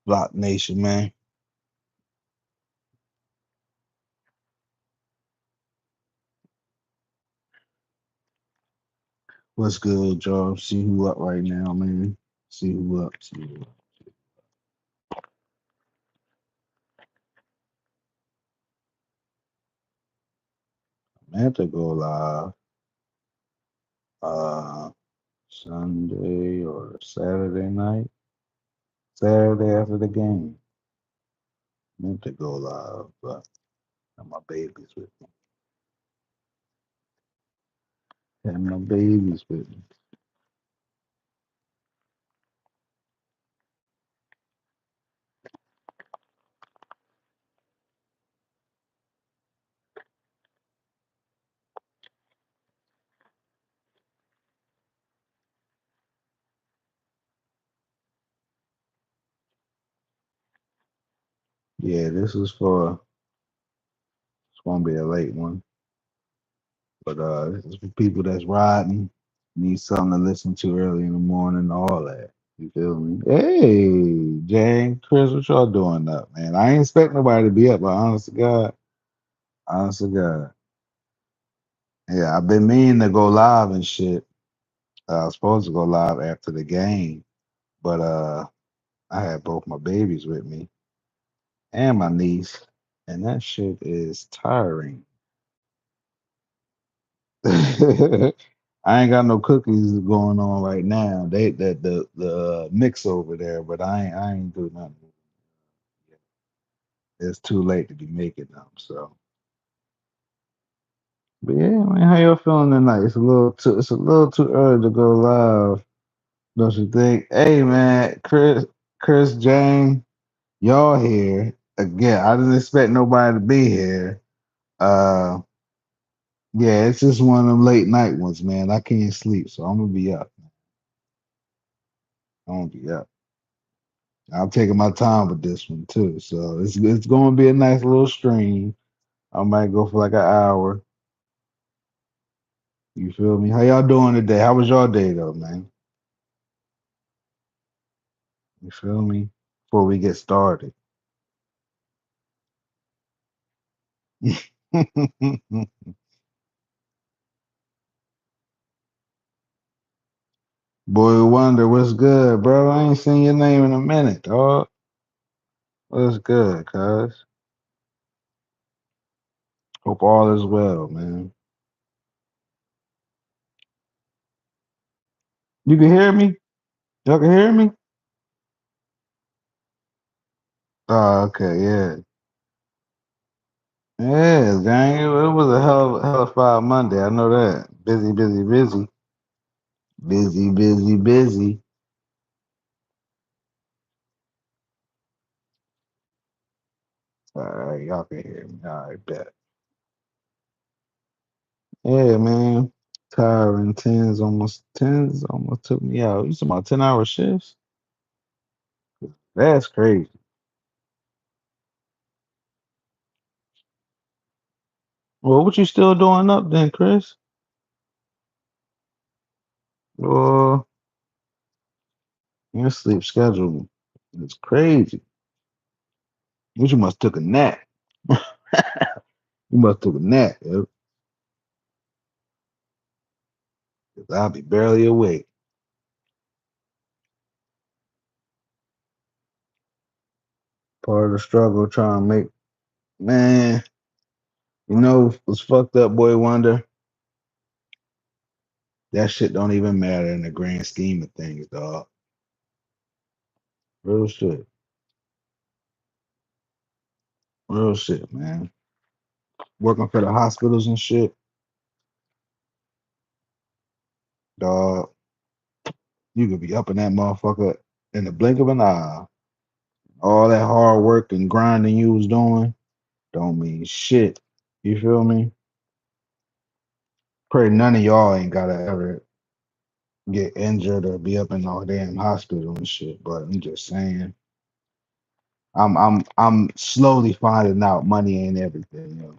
Block Nation, man. What's good, y'all? See who up right now, man. See who up. See who up. I have to go live Sunday or Saturday night. Saturday after the game. I have to go live, but I have my babies with me. Have my babies with me. Yeah, this is for it's gonna be a late one. But this is for people that's riding, need something to listen to early in the morning, all that. You feel me? Hey, Jane, Chris, what y'all doing up, man? I ain't expect nobody to be up, but honest to God. Yeah, I've been meaning to go live and shit. I was supposed to go live after the game, but I had both my babies with me and my niece, and that shit is tiring. I ain't got no cookies going on right now. They the mix over there, but I ain't do nothing. It's too late to be making them. So, but yeah, man, how y'all feeling tonight? It's a little too early to go live, don't you think? Hey, man, Chris, Jane, y'all here again? I didn't expect nobody to be here. Uh, yeah, it's just one of them late night ones, man. I can't sleep, so I'm gonna be up. I'm gonna be up. I'm taking my time with this one too, so it's going to be a nice little stream. I might go for like an hour. You feel me? How y'all doing today? How was your day though, man? You feel me? Before we get started, boy, wonder what's good, bro. I ain't seen your name in a minute, dog. What's good, cuz? Hope all is well, man. You can hear me? Y'all can hear me? Oh, okay, yeah. Yeah, gang. It was a hell of a Monday. I know that. Busy, busy, busy. Busy, busy, busy. All right, y'all can hear me. All right, bet. Yeah, man. Tiring tens almost took me out. You talking about 10-hour shifts? That's crazy. Well, what you still doing up then, Chris? Well, your sleep schedule is crazy. You must took a nap. You must took a nap, yo. 'Cause I'll be barely awake. Part of the struggle trying to make man, what's fucked up, boy wonder. That shit don't even matter in the grand scheme of things, dog. Real shit. Real shit, man. Working for the hospitals and shit, dog. You could be up in that motherfucker in the blink of an eye. All that hard work and grinding you was doing don't mean shit. You feel me? Pray none of y'all ain't gotta ever get injured or be up in no damn hospital and shit. But I'm just saying, I'm slowly finding out money ain't everything.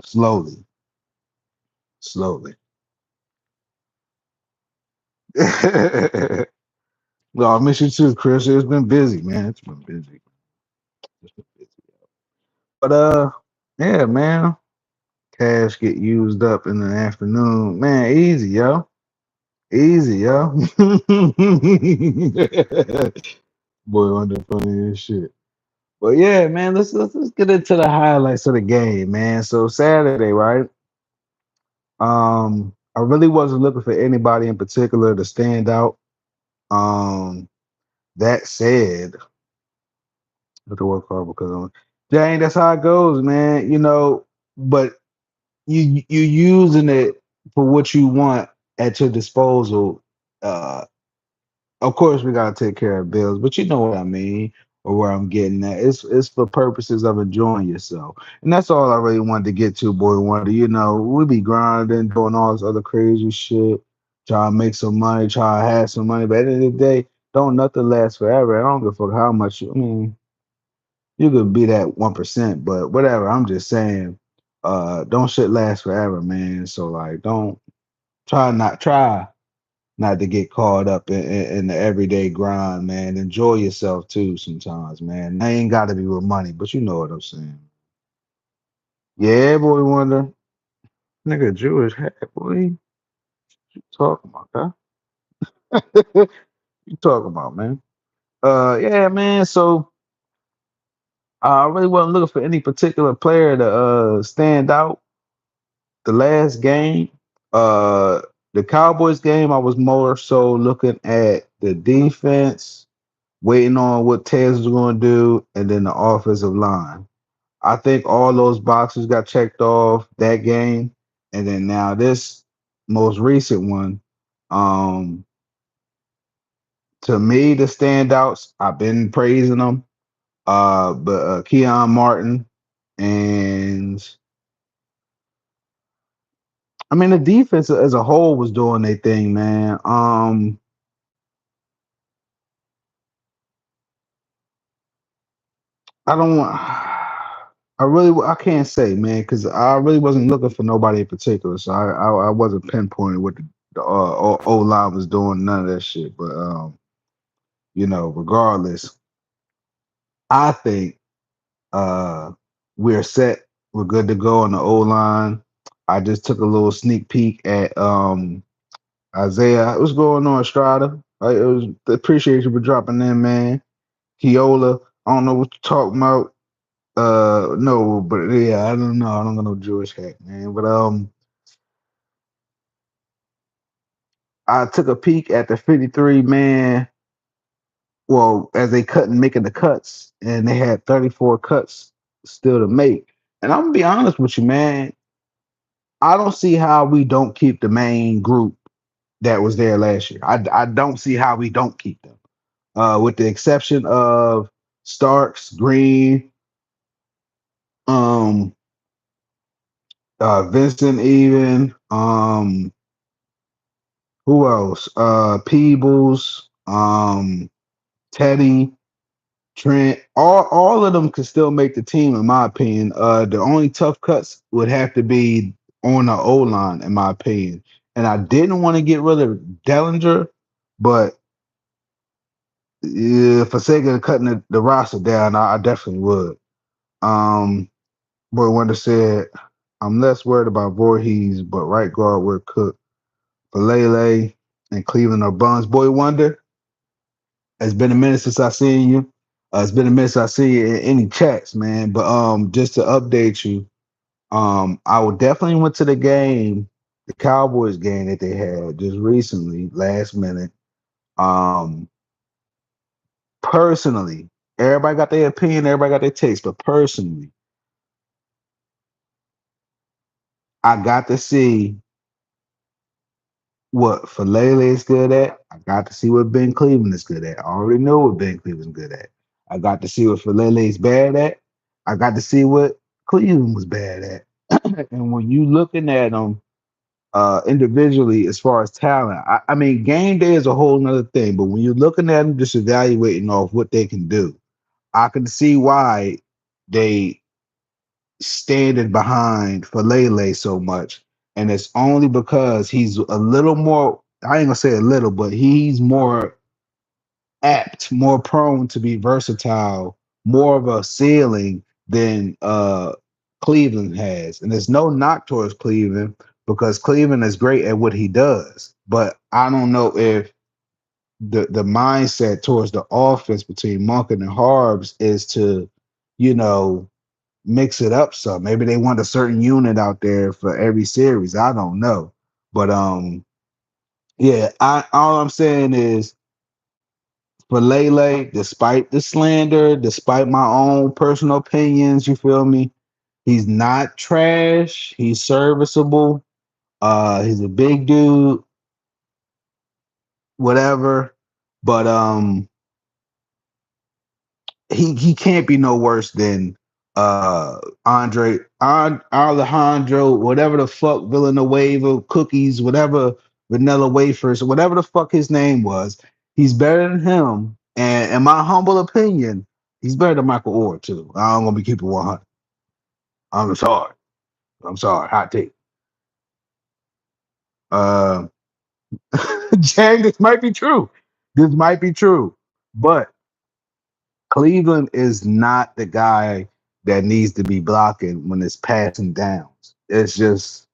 Slowly, slowly. No, I miss you too, Chris. It's been busy, man. It's been busy. It's been busy. But yeah, man. Cash get used up in the afternoon. Man, easy, yo. Easy, yo. Boy, on the funny as shit. But yeah, man, let's get into the highlights of the game, man. So Saturday, right? I really wasn't looking for anybody in particular to stand out. Um, that said, with the work hard because dang, that's how it goes, man. But you using it for what you want at your disposal. Of course, we gotta take care of bills, but you know what I mean, or where I'm getting at. It's for purposes of enjoying yourself, and that's all I really wanted to get to, boy. Wonder, we be grinding, doing all this other crazy shit, trying to make some money, trying to have some money, but at the end of the day, don't nothing last forever. I don't give a fuck how much. I mean, you could be that 1%, but whatever. I'm just saying, don't shit last forever, man. So like, don't try not to get caught up in the everyday grind, man. Enjoy yourself too sometimes, man. I ain't got to be with money, but you know what I'm saying. Yeah, boy, wonder, nigga, Jewish hat, boy. You talking about, huh? You talking about, man? Yeah, man. So I really wasn't looking for any particular player to stand out the last game, uh, the Cowboys game, I was more so looking at the defense, waiting on what Tails was going to do, and then the offensive line. I think all those boxes got checked off that game, and then now this most recent one. Um, to me, the standouts, I've been praising them. But Keon Martin and I mean, the defense as a whole was doing their thing, man. I don't want. I can't say, man, because I really wasn't looking for nobody in particular, so I wasn't pinpointing what the O line was doing, none of that shit. But regardless, I think we're set. We're good to go on the O line. I just took a little sneak peek at Isaiah. What's going on, Strada? It was appreciate you for dropping in, man. Keola, I don't know what you're talking about. No, but yeah, I don't know. I don't got no Jewish hack, man. But I took a peek at the 53 man. Well, as they cut and making the cuts, and they had 34 cuts still to make. And I'm gonna be honest with you, man. I don't see how we don't keep the main group that was there last year. I don't see how we don't keep them. With the exception of Starks, Green, um, Vincent, even who else? Peebles, Teddy, Trent. All of them could still make the team, in my opinion. The only tough cuts would have to be on the O line, in my opinion. And I didn't want to get rid of Dellinger, but for sake of cutting the roster down, I definitely would. Um, Boy Wonder said, I'm less worried about Voorhees, but right guard we're cooked. For Lele and Cleveland are buns. Boy Wonder, it's been a minute since I seen you. It's been a minute since I see you in any chats, man. But just to update you, I would definitely went to the game, the Cowboys game that they had just recently, last minute. Um, Personally, everybody got their opinion, everybody got their taste, but personally, I got to see what Falele is good at. I got to see what Ben Cleveland is good at. I already know what Ben Cleveland's good at. I got to see what Falele is bad at. I got to see what Cleveland was bad at. And when you looking at them individually as far as talent, I mean, game day is a whole nother thing. But when you're looking at them, just evaluating off what they can do, I can see why they standing behind Falele so much. And it's only because he's a little more, I ain't gonna say a little, but he's more apt, more prone to be versatile, more of a ceiling than Cleveland has. And there's no knock towards Cleveland because Cleveland is great at what he does. But I don't know if the mindset towards the offense between Monken and Harbs is to, you know, mix it up some. Maybe they want a certain unit out there for every series. I don't know. But yeah, I all I'm saying is for Lele, despite the slander, despite my own personal opinions, you feel me? He's not trash. He's serviceable. He's a big dude, whatever. But he can't be no worse than Alejandro, whatever the fuck Villanueva cookies, whatever vanilla wafers, whatever the fuck his name was. He's better than him, and in my humble opinion, he's better than Michael Orr too. I'm gonna be keeping 100. I'm sorry. I'm sorry. Hot take. Uh, Jang, this might be true. This might be true, but Cleveland is not the guy that needs to be blocking when it's passing downs. It's just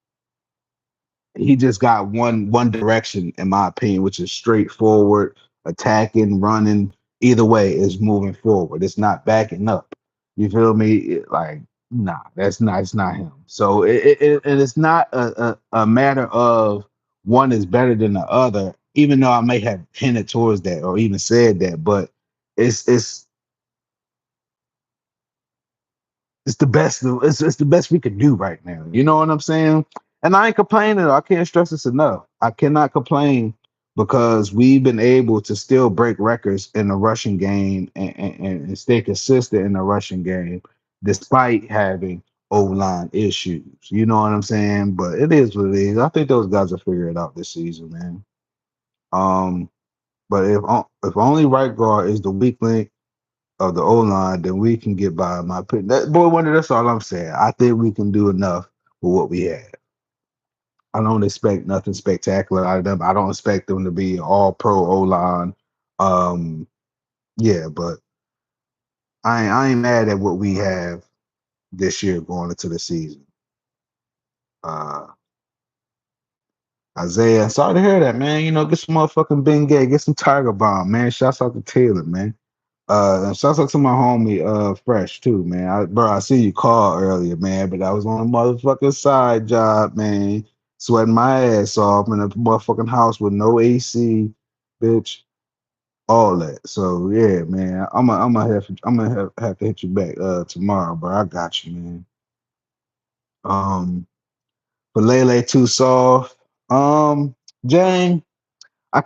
he just got one direction, in my opinion, which is straightforward, attacking, running. Either way, is moving forward. It's not backing up. You feel me? Like, nah, that's not. It's not him. So it's not a matter of one is better than the other. Even though I may have hinted towards that or even said that, but it's it's the best. It's the best we can do right now. You know what I'm saying? And I ain't complaining. I can't stress this enough. I cannot complain because we've been able to still break records in the rushing game and stay consistent in the rushing game despite having O-line issues. You know what I'm saying? But it is what it is. I think those guys will figure it out this season, man. Um, but if only right guard is the weak link of the O line, then we can get by. My opinion. That boy wonder. That's all I'm saying. I think we can do enough with what we have. I don't expect nothing spectacular out of them. I don't expect them to be all pro O line. Um, yeah, but I ain't mad at what we have this year going into the season. Uh, Isaiah, sorry to hear that, man. You know, get some motherfucking Ben Gay, get some Tiger Bomb, man. Shouts out to Taylor, man. And shouts out to my homie, Fresh too, man. I see you call earlier, man, but I was on a motherfucking side job, man, sweating my ass off in a motherfucking house with no AC, bitch, all that. So yeah, man, I'm gonna have to hit you back tomorrow, bro. I got you, man. Um, but Lele too soft. Jane. I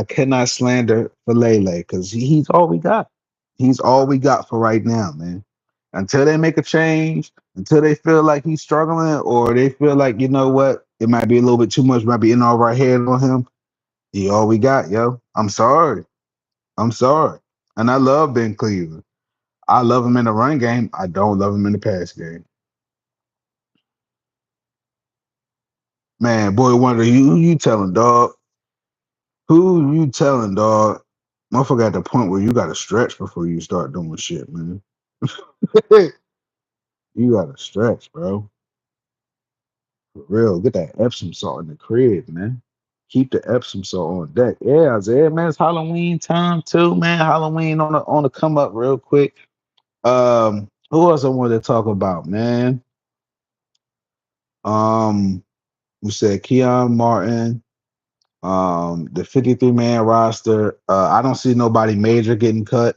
cannot slander for Lele because he's all we got. He's all we got for right now, man. Until they make a change, until they feel like he's struggling, or they feel like, you know what, it might be a little bit too much, might be in over our head on him. He all we got, yo. I'm sorry. I'm sorry. And I love Ben Cleveland. I love him in the run game. I don't love him in the pass game. Man, boy, wonder who you telling, dog. Who you telling, dog? Motherfucker at the point where you gotta stretch before you start doing shit, man. You gotta stretch, bro. For real. Get that Epsom salt in the crib, man. Keep the Epsom salt on deck. Yeah, Isaiah, man. It's Halloween time too, man. Halloween on the come up real quick. Who else I wanted to talk about, man? Um, we said Keon Martin. The 53-man roster. I don't see nobody major getting cut.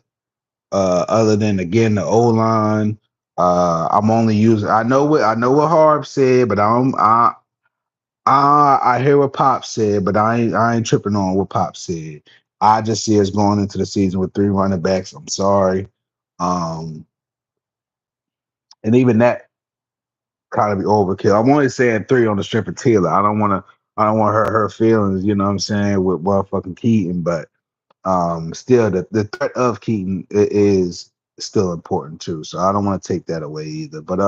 Other than again the O line. I'm only using. I know what Harb said, but I hear what Pop said, but I ain't tripping on what Pop said. I just see us going into the season with three running backs. I'm sorry. Um, and even that kind of be overkill. I'm only saying three on the strength of Taylor. I don't want her feelings, you know what I'm saying, with motherfucking Keaton, but still the threat of Keaton is still important too. So I don't want to take that away either. But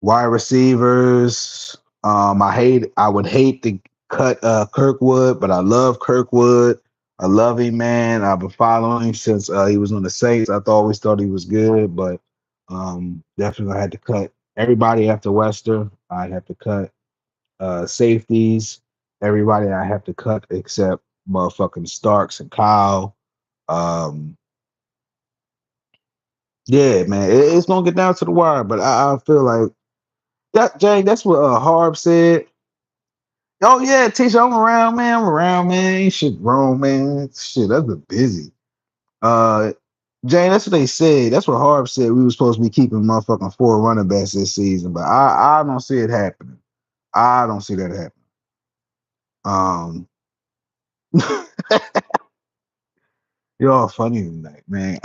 wide receivers, I would hate to cut Kirkwood, but I love Kirkwood. I love him, man. I've been following him since he was on the Saints. Always thought he was good, but definitely I had to cut everybody after Wester. I have to cut safeties. Everybody I have to cut except motherfucking Starks and Kyle. Um, yeah, man, it's gonna get down to the wire, but I feel like that, Jay. That's what Harb said. Oh yeah, teacher, I'm around, man. I'm around, man. Ain't shit wrong, man. Shit, I've been busy. Uh, Jane, that's what they said. That's what Harb said. We were supposed to be keeping motherfucking 4 running backs this season, but I don't see it happening. I don't see that happening. You're all funny tonight, man.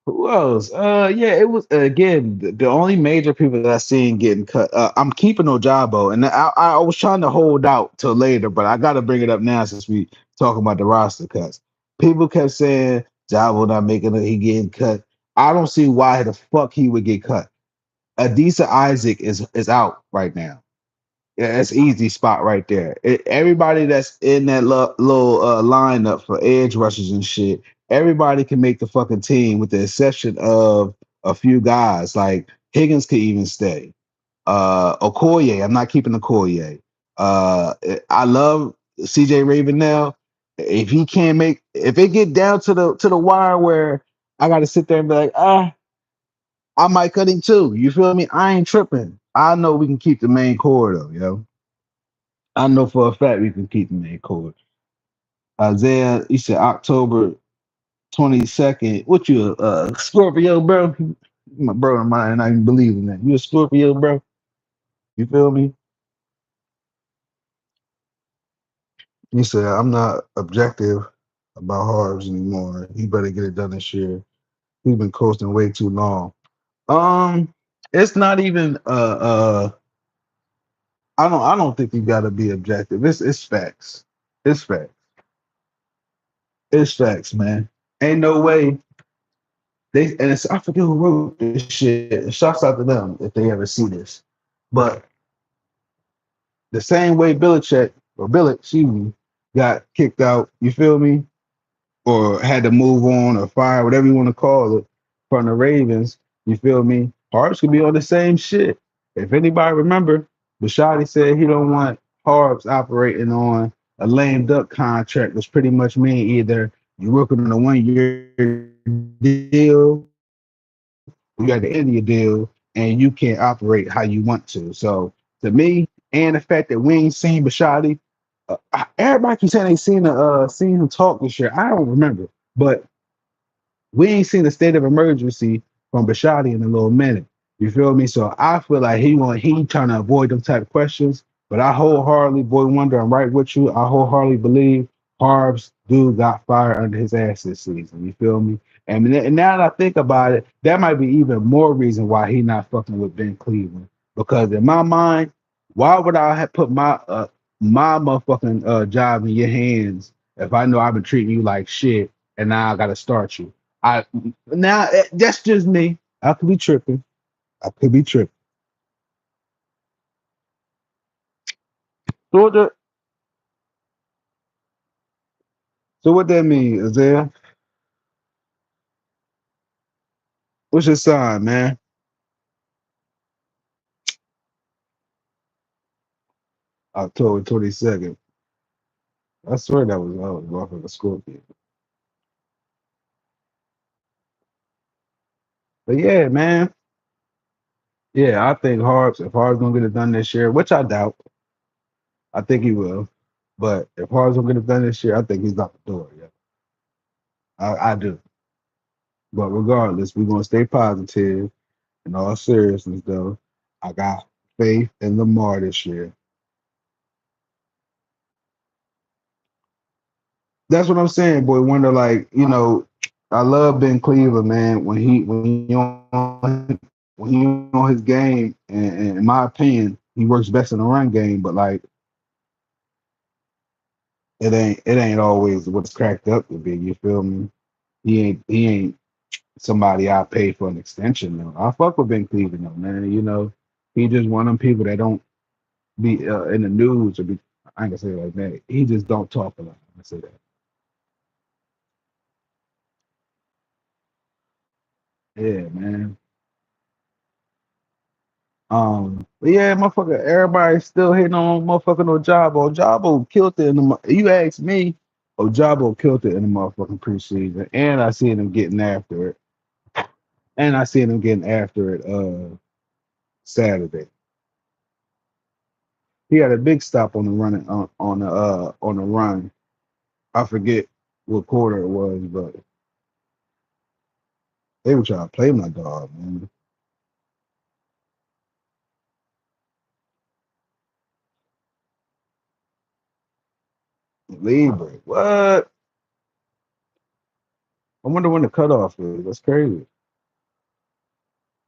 Who else? Yeah, it was again the only major people that I seen getting cut. I'm keeping Ojabo, and I was trying to hold out till later, but I got to bring it up now since we talking about the roster cuts. People kept saying Jabo not making it, he getting cut. I don't see why the fuck he would get cut. Adisa Isaac is out right now. Yeah, that's easy spot right there. Everybody that's in that little lineup for edge rushers and shit, everybody can make the fucking team with the exception of a few guys. Like Higgins could even stay. Okoye, I'm not keeping Okoye. I love CJ Ravenell. If he can't make, if it get down to the wire where I got to sit there and be like, I might cut him too. You feel me? I ain't tripping. I know we can keep the main core though, yo. I know for a fact we can keep the main core. Isaiah, he said October 22nd. What you a Scorpio, bro? My bro of mine, I can believe in that. You a Scorpio, bro? You feel me? He said, I'm not objective about Harbs anymore. He better get it done this year. He's been coasting way too long. Um, it's not even I don't think you gotta be objective. It's facts. It's facts. It's facts, man. Ain't no way they and it's I forget who wrote this shit. Shouts out to them if they ever see this. But the same way Belichick or Billick, excuse me, got kicked out, you feel me? Or had to move on or fire, whatever you want to call it, from the Ravens, you feel me? Harbs could be on the same shit. If anybody remember, Bashadi said he don't want Harbs operating on a lame duck contract, which pretty much mean either you're working on a 1 year deal, you got the end of your deal, and you can't operate how you want to. So to me, and the fact that we ain't seen Bashadi, everybody keeps saying they seen him talk this year. I don't remember, but we ain't seen a state of emergency from Bashadi in a little minute. You feel me? So I feel like he trying to avoid them type of questions. But I wholeheartedly, boy wonder, I'm right with you. I wholeheartedly believe Harbs dude got fired under his ass this season. You feel me? And now that I think about it, that might be even more reason why he not fucking with Ben Cleveland. Because in my mind, why would I have put my motherfucking job in your hands if I know I've been treating you like shit and now I gotta start you? I now that's just me. I could be tripping. I could be tripping. So what, so what that mean, Isaiah? What's your sign, man? October 22nd. I swear that was I was off a Scorpio. But yeah, man. Yeah, I think if Harbs gonna get it done this year, which I doubt, I think he will. But if Harbs gonna get it done this year, I think he's out the door. Yeah, I do. But regardless, we're gonna stay positive. In all seriousness, though, I got faith in Lamar this year. That's what I'm saying, boy. Wonder, like, I love Ben Cleveland, man. When he on his game, and in my opinion, he works best in the run game. But like, it ain't always what's cracked up to be. You feel me? He ain't somebody I pay for an extension though. I fuck with Ben Cleveland though, man. He just one of them people that be in the news or be. I ain't gonna say it like that. He just don't talk a lot. I say that. Yeah, man. But yeah, motherfucker, everybody's still hitting on motherfucking Ojabo. Ojabo killed it in the. You ask me, Ojabo killed it in the motherfucking preseason, and I seen him getting after it, and I seen him getting after it. Saturday, he had a big stop on the running on the run. I forget what quarter it was, but they were trying to play my dog, man. Libra, what? I wonder when the cutoff is. That's crazy.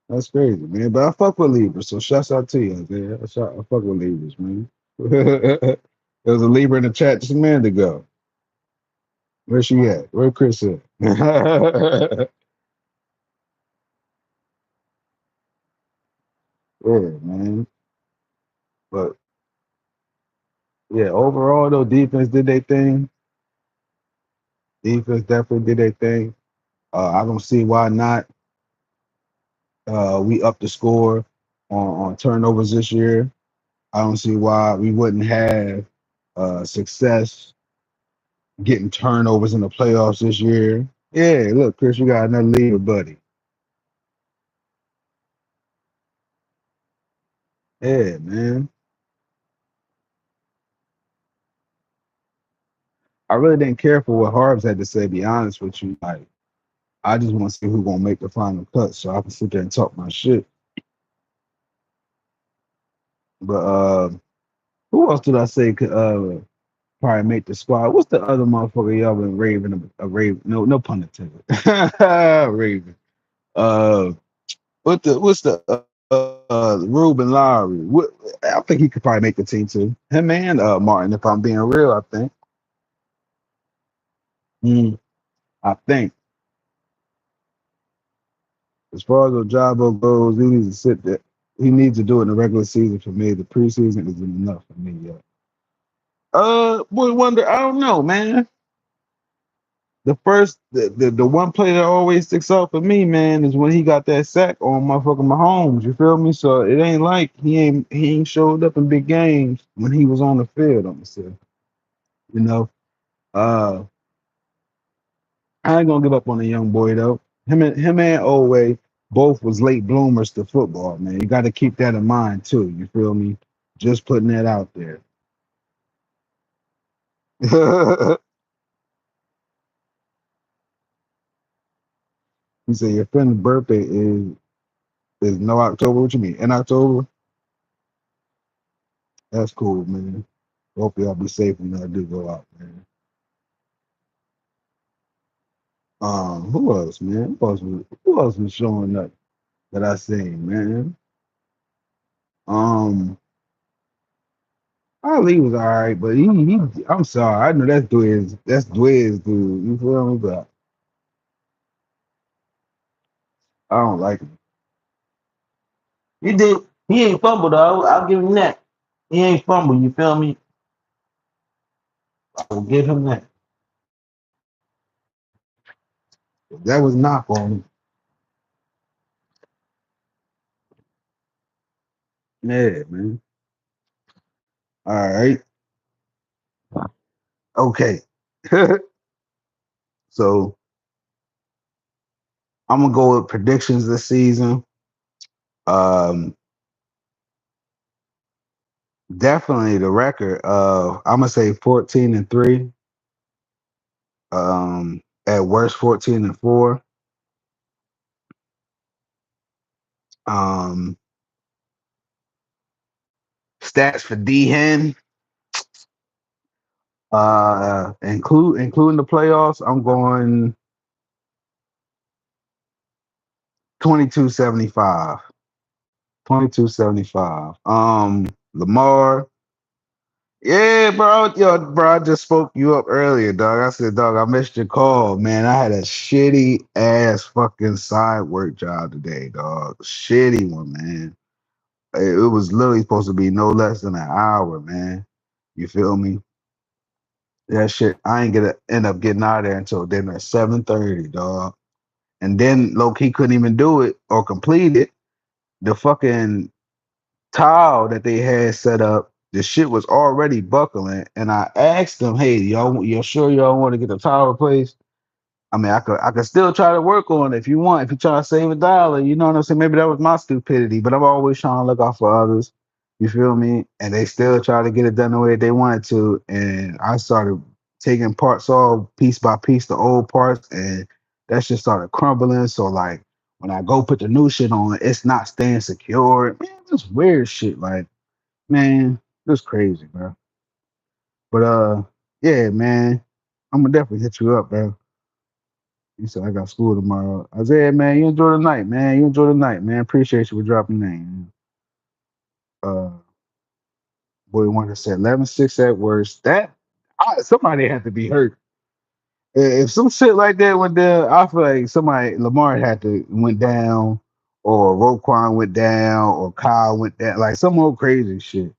That's crazy, man. But I fuck with Libra, so shouts out to you, man. I fuck with Libras, man. There was a Libra in the chat just a minute ago. Where she at? Where Chris at? Yeah, man. But yeah, overall though, defense did their thing. Defense definitely did their thing. I don't see why not. We upped the score on turnovers this year. I don't see why we wouldn't have success getting turnovers in the playoffs this year. Yeah, look, Chris, you got another leader, buddy. Yeah, man. I really didn't care for what Harbs had to say, be honest with you. Like, I just want to see who's gonna make the final cut so I can sit there and talk my shit. But who else did I say could probably make the squad? What's the other motherfucker y'all been raving a Raven? No pun intended. Raven. Uh what's the Ruben Lowry? I think he could probably make the team too. Him and Martin, if I'm being real, I think. Mm, I think as far as Ojabo goes, he needs to sit there. He needs to do it in the regular season for me. The preseason isn't enough for me yet. Boy wonder, I don't know, man. The one play that always sticks out for me, man, is when he got that sack on motherfucking Mahomes. You feel me? So it ain't like he ain't showed up in big games when he was on the field. I'm gonna say, you know, uh, I ain't gonna give up on the young boy though. Him and Oway both was late bloomers to football, man. You got to keep that in mind too. You feel me? Just putting that out there. He said your friend's birthday is no October. What you mean? In October? That's cool, man. Hope y'all be safe when y'all do go out, man. Who else, man? Who else was showing up that I seen, man? Um, Ali was all right, but he I'm sorry, I know that's Dway's dude. You feel me? But I don't like him. He did. He ain't fumble though. I'll give him that. He ain't fumble. You feel me? I'll give him that. That was knock on him. Yeah, man. All right. Okay. So I'm gonna go with predictions this season. Um, Definitely the record of I'm gonna say 14-3. At worst 14-4. Um, Stats for D Hen. Including the playoffs, I'm going 22-75. 22-75. Lamar. Yeah, bro. Yo, bro, I just spoke you up earlier, dog. I said, dog, I missed your call, man. I had a shitty ass fucking side work job today, dog. Shitty one, man. It was literally supposed to be no less than an hour, man. You feel me? That shit, I ain't gonna end up getting out of there until dinner at 7:30, dog. And then low key couldn't even do it or complete it. The fucking tile that they had set up, the shit was already buckling. And I asked them, hey, y'all, you sure y'all want to get the tile replaced? I mean, I could still try to work on it if you want. If you try to save a dollar, you know what I'm saying? Maybe that was my stupidity, but I'm always trying to look out for others. You feel me? And they still try to get it done the way they wanted to. And I started taking parts off piece by piece, the old parts, and that shit started crumbling. So like when I go put the new shit on, it's not staying secure. Man, just weird shit. Like, man, it's crazy, bro. But yeah, man, I'm gonna definitely hit you up, bro. He said, I got school tomorrow. I said, "Hey, man, you enjoy the night, man. You enjoy the night, man. Appreciate you for dropping the name." Uh, boy, one that said 11-6 at worst. Somebody had to be hurt. If some shit like that went down, I feel like somebody, Lamar had to went down, or Roquan went down, or Kyle went down, like some old crazy shit.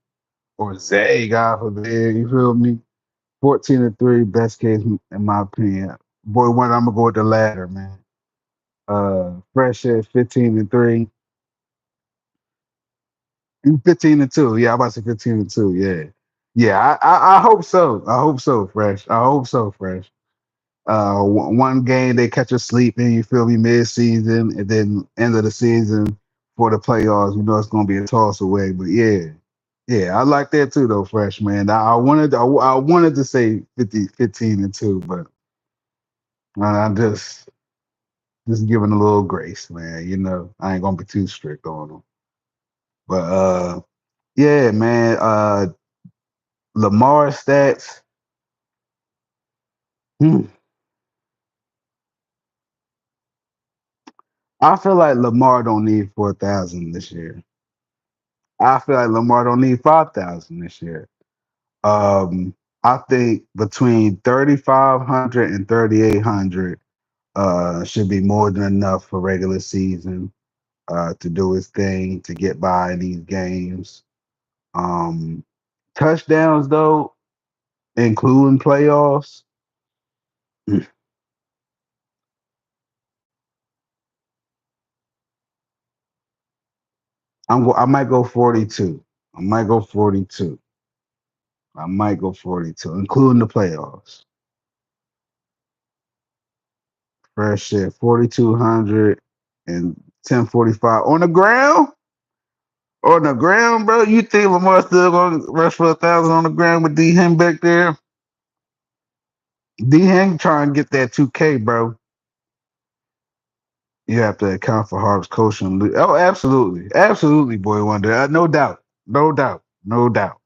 Or Zay, God forbid, you feel me? 14-3, best case in my opinion. Boy, one, I'm gonna go with the latter, man. Fresh at 15-3. 15-2. Yeah, I'm about to say 15-2. Yeah. Yeah, I hope so. I hope so, Fresh. I hope so, Fresh. One game they catch us sleeping, you feel me, mid season, and then end of the season for the playoffs, you know it's gonna be a toss away. But yeah. Yeah, I like that too though, Fresh man. I wanted to say 15-2, but I'm just giving a little grace, man. You know, I ain't gonna be too strict on them. But yeah, man. Lamar stats. Hmm, I feel like Lamar don't need 4,000 this year. I feel like Lamar don't need 5,000 this year. I think between 3,500 and 3,800 should be more than enough for regular season to do his thing to get by in these games. Um, Touchdowns though, including playoffs. I might go 42. I might go 42. I might go 42, including the playoffs. Fresh shit, 4,200 and 1045 on the ground. On the ground, bro. You think Lamar still gonna rush for 1,000 on the ground with D Hen back there? D Hen trying to get that 2K, bro. You have to account for Harv's coaching. Oh, absolutely, absolutely, boy wonder. No doubt, no doubt, no doubt,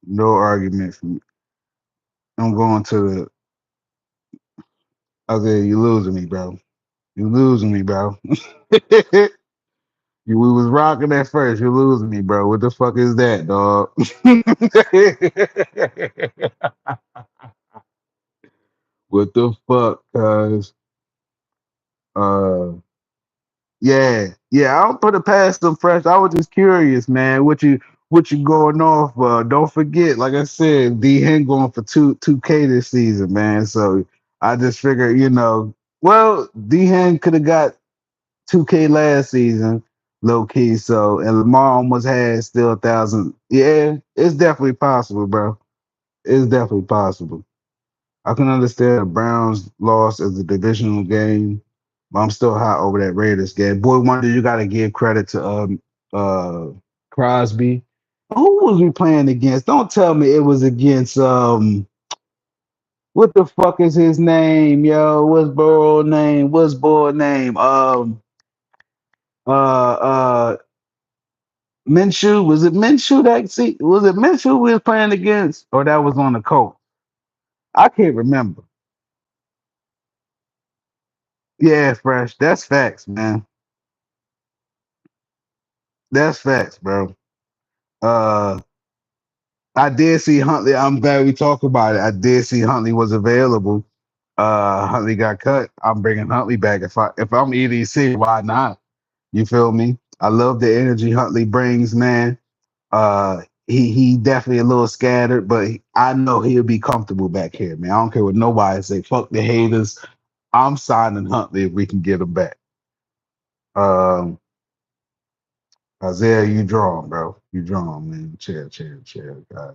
no argument for me. I'm going to the. I said, you losing me, bro. You losing me, bro. We was rocking at first. You're losing me, bro. What the fuck is that, dog? What the fuck, cuz? Uh, yeah, yeah. I'll put it past them fresh. I was just curious, man. What you going off? Don't forget, like I said, D Hen going for two K this season, man. So I just figured, well, D Hen could have got 2K last season, low key. So and Lamar almost had still 1,000. Yeah, it's definitely possible, bro. It's definitely possible. I can understand the Browns lost as a divisional game, but I'm still hot over that Raiders game. Boy, wonder you got to give credit to uh Crosby. Who was we playing against? Don't tell me it was against what the fuck is his name, yo? What's Burrow name? What's boy name? Uh Minshew, was it Minshew that see? Was it Minshew we was playing against, or that was on the Colts? I can't remember. Yeah, fresh. That's facts, man. That's facts, bro. Uh, I did see Huntley. I'm glad we talked about it. I did see Huntley was available. Huntley got cut. I'm bringing Huntley back if I'm EDC. Why not? You feel me? I love the energy Huntley brings, man. He definitely a little scattered, but I know he'll be comfortable back here, man. I don't care what nobody say. Fuck the haters. I'm signing Huntley if we can get him back. Um, Isaiah, you drawn, bro. You drawn, man. Chill, chill, chill, guys.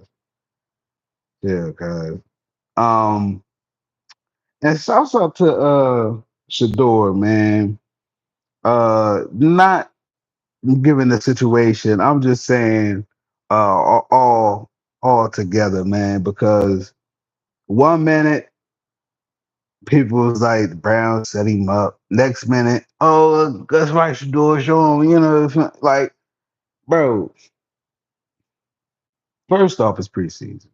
Chill, guys. Um, and shouts out to Shador, man. Not given the situation, I'm just saying all together, man, because 1 minute people was like the Browns set him up. Next minute, oh, that's right, Shador, show him, like, bro, first off, it's preseason.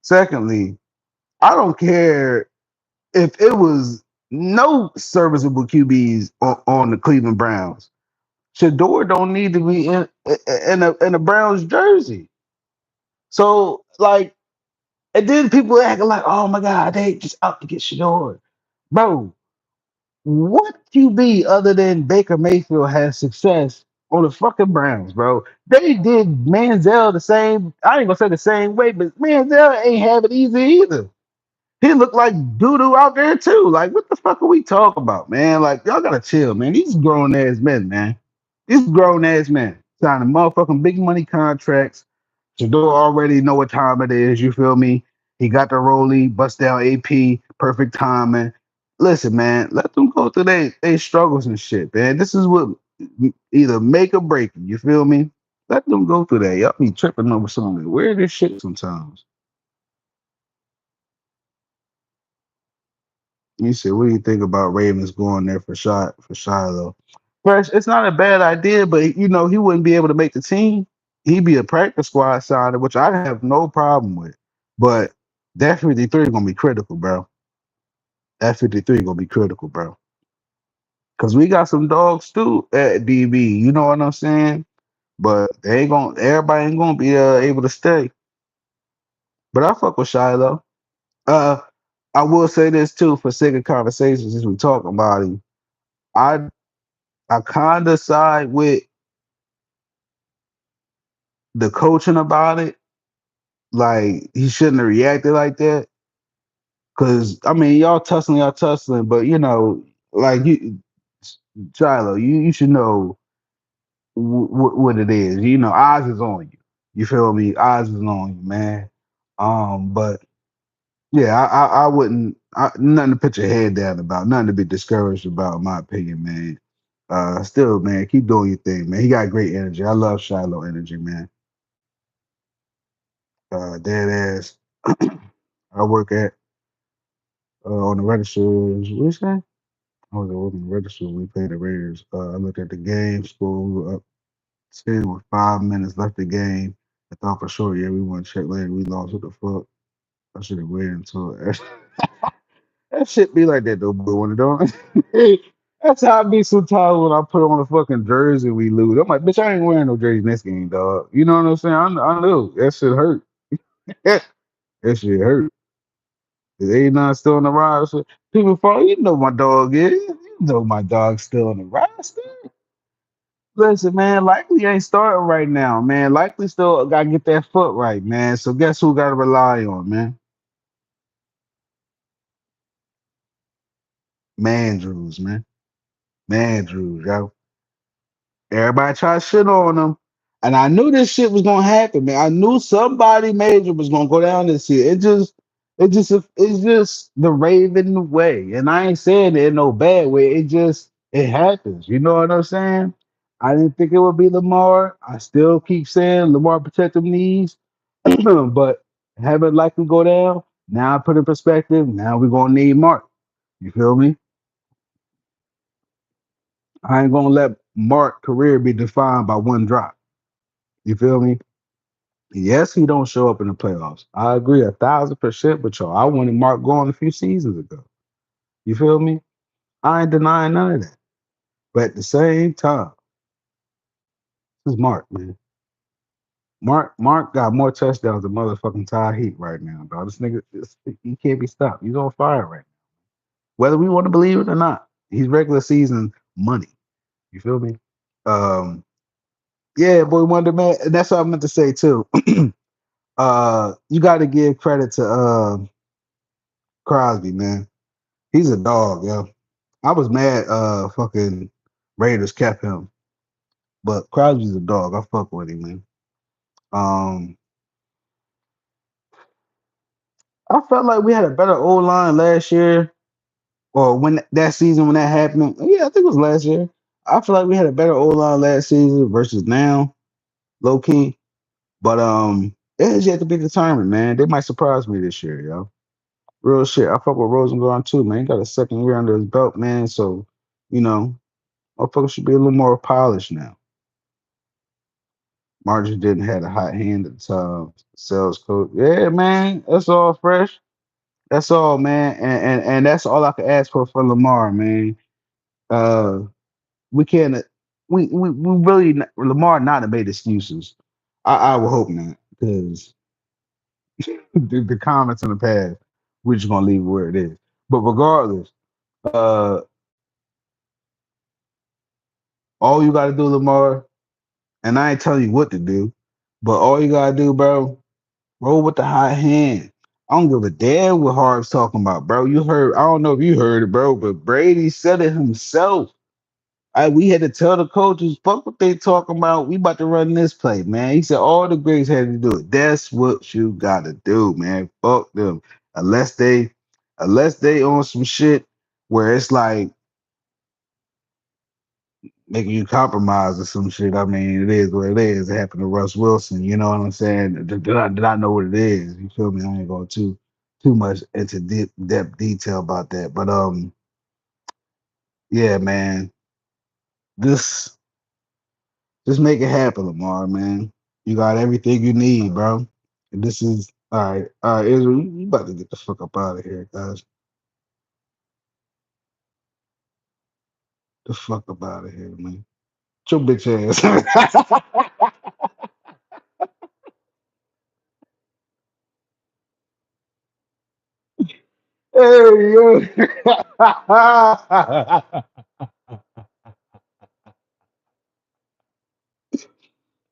Secondly, I don't care if it was no serviceable QBs on the Cleveland Browns. Shador don't need to be in a Browns jersey. So like, and then people acting like, oh my God, they just out to get Shador. Bro, what QB other than Baker Mayfield has success on the fucking Browns, bro? They did Manziel the same. I ain't gonna say the same way, but Manziel ain't have it easy either. He looked like doo doo out there too. Like, what the fuck are we talking about, man? Like, y'all gotta chill, man. These grown ass men, man. These grown ass men signing motherfucking big money contracts. Shador already know what time it is. You feel me? He got the rollie, bust down AP, perfect timing. Listen, man, let them go through they struggles and shit, man. This is what either make or break you. You feel me? Let them go through that. Y'all be tripping over something. Weird this shit sometimes. You said, what do you think about Ravens going there for Shiloh? Fresh, it's not a bad idea, but he wouldn't be able to make the team. He'd be a practice squad signing, which I have no problem with. But that 53 gonna be critical, bro. That 53 gonna be critical, bro. Cause we got some dogs too at DB. You know what I'm saying? But they ain't gonna everybody ain't gonna be able to stay. But I fuck with Shiloh. Uh I will say this too, for sake of conversation, since we talk about him. I I kinda side with the coaching about it. Like, he shouldn't have reacted like that. Cause I mean, y'all tussling, but like, Shiloh, you should know what it is. Eyes is on you. You feel me? Eyes is on you, man. But yeah, I wouldn't. Nothing to put your head down about. Nothing to be discouraged about, in my opinion, man. Still, man, keep doing your thing, man. He got great energy. I love Shiloh energy, man. Dead ass. I work at on the register. What you say? I was working the register. We played the Raiders. I looked at the game score. We were up 10 with 5 minutes left the game. I thought for sure, yeah, we won. Check later. We lost. What the fuck? I should have waited until that shit be like that though, boy. When it don't, that's how I be sometimes when I put on a fucking jersey we lose. I'm like, bitch, I ain't wearing no jersey in this game, dog. You know what I'm saying? I know that shit hurt. that shit hurt. They not still on the roster. People fall, you know my dog is. You know my dog's still on the roster. Listen, man, Likely ain't starting right now, man. Likely still gotta get that foot right, man. So guess who gotta rely on, man? Mandrews, man. Mandrews, yo. Everybody try to shit on him. And I knew this shit was gonna happen, man. I knew somebody major was gonna go down this year. It's just the Raven way. And I ain't saying it in no bad way. It happens. You know what I'm saying? I didn't think it would be Lamar. I still keep saying Lamar protect them knees. But having Likely go down, now I put in perspective. Now we're gonna need Mark. You feel me? I ain't gonna let Mark's career be defined by one drop. You feel me? Yes, he don't show up in the playoffs. I agree 1,000% with y'all. I wanted Mark going a few seasons ago. You feel me? I ain't denying none of that. But at the same time, this is Mark, man. Mark got more touchdowns than motherfucking Ty Heat right now, dog. This nigga, he can't be stopped. He's on fire right now. Whether we want to believe it or not, he's regular season money. You feel me? Um, yeah, boy Wonder Man. And that's what I meant to say too. You got to give credit to Crosby, man. He's a dog, yo. I was mad. Fucking Raiders kept him, but Crosby's a dog. I fuck with him, man. Um, I felt like we had a better O line last year, or when that season when that happened. Yeah, I think it was last year. I feel like we had a better O line last season versus now, low key. But it has yet to be determined, man. They might surprise me this year, yo. Real shit. I fuck with Rosengarten too, man. He got a second year under his belt, man. So, you know, motherfucker should be a little more polished now. Margie didn't have a hot hand at the time. Sales coach. Yeah, man. That's all fresh. That's all, man. And that's all I could ask for Lamar, man. Uh we can't we really Lamar not have made excuses. I would hope not, because the comments in the past, we're just gonna leave it where it is. But regardless, uh all you gotta do, Lamar, and I ain't telling you what to do, but all you gotta do, bro, roll with the hot hand. I don't give a damn what Harv's talking about, bro. You heard, I don't know if you heard it, bro, but Brady said it himself. We had to tell the coaches, fuck what they talking about. We about to run this play, man. He said all the greats had to do it. That's what you gotta do, man. Fuck them. Unless they unless they on some shit where it's like making you compromise or some shit. I mean, it is what it is. It happened to Russ Wilson. You know what I'm saying? Did I know what it is? You feel me? I ain't going too much into depth detail about that. But yeah, man. This just make it happen, Lamar, man. You got everything you need, bro. And this is all right, Israel. You about to get the fuck up out of here, guys. The fuck up out of here, man. Get your bitch ass. Hey yo.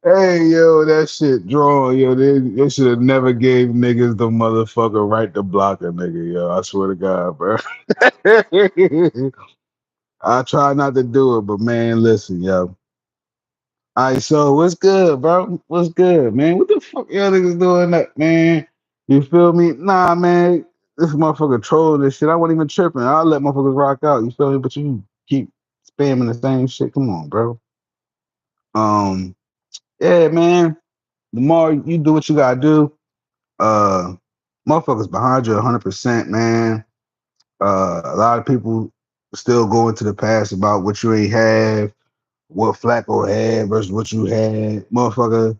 Hey yo, that shit drawn, yo. They should have never gave niggas the motherfucker right to block a nigga, yo. I swear to God, bro. I try not to do it, but man, listen, yo. All right, so what's good, bro? What's good, man? What the fuck y'all niggas doing that, man? You feel me? Nah, man. This motherfucker trolling this shit. I wasn't even tripping. I'll let motherfuckers rock out. You feel me? But you keep spamming the same shit. Come on, bro. Um, yeah, man. The more you do what you gotta do, uh, motherfuckers behind you 100%, man. A lot of people still go into the past about what you ain't have, what Flacco had versus what you had. Motherfucker,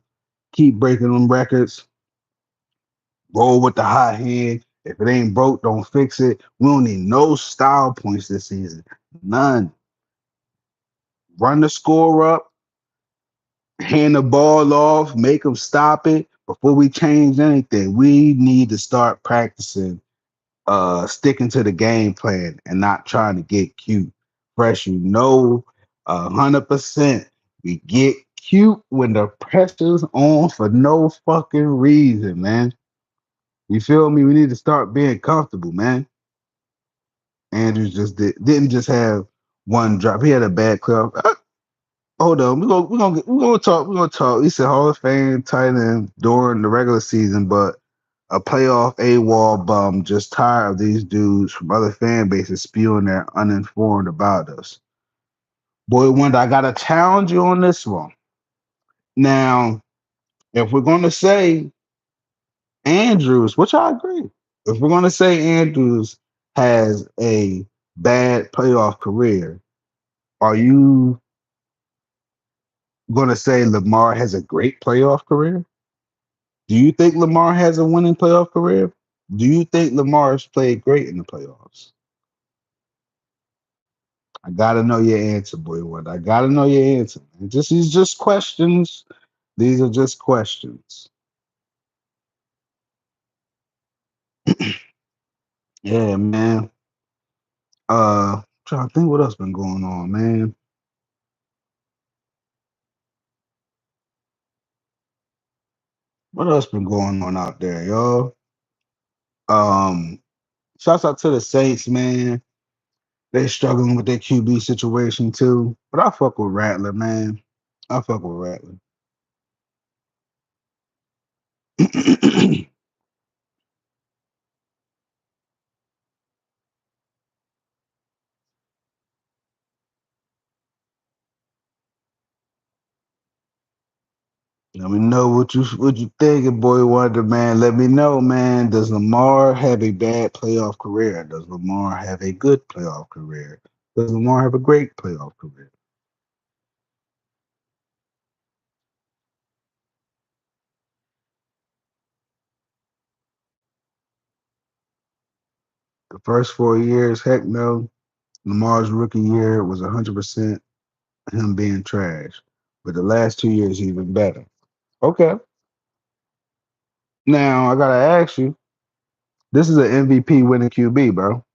keep breaking them records. Roll with the hot hand. If it ain't broke, don't fix it. We don't need no style points this season. None. Run the score up, hand the ball off, make them stop it before we change anything. We need to start practicing sticking to the game plan and not trying to get cute. Fresh, 100%. We get cute when the pressure's on for no fucking reason, man. You feel me? We need to start being comfortable, man. Andrews didn't just have one drop. He had a bad club. Hold on, we're gonna talk. He said Hall of Fame tight end during the regular season, but a playoff AWOL bum just tired of these dudes from other fan bases spewing their uninformed about us. Boy Wonder, I gotta challenge you on this one. Now, if we're gonna say Andrews, which I agree, if we're gonna say Andrews has a bad playoff career, are you gonna say Lamar has a great playoff career? Do you think Lamar has a winning playoff career? Do you think Lamar's played great in the playoffs? I gotta know your answer, boy. What I gotta know your answer. Man. These just questions. These are just questions. Yeah, man. Trying to think what else been going on, man. What else been going on out there, y'all? Um, Shouts out to the Saints, man. They struggling with their QB situation too. But I fuck with Rattler, man. I fuck with Rattler. Let me know what you thinking, boy Wonder, man. Let me know, man. Does Lamar have a bad playoff career? Does Lamar have a good playoff career? Does Lamar have a great playoff career? The first 4 years, heck no. Lamar's rookie year was 100% him being trash. But the last 2 years, even better. Okay. Now, I got to ask you, this is an MVP winning QB, bro.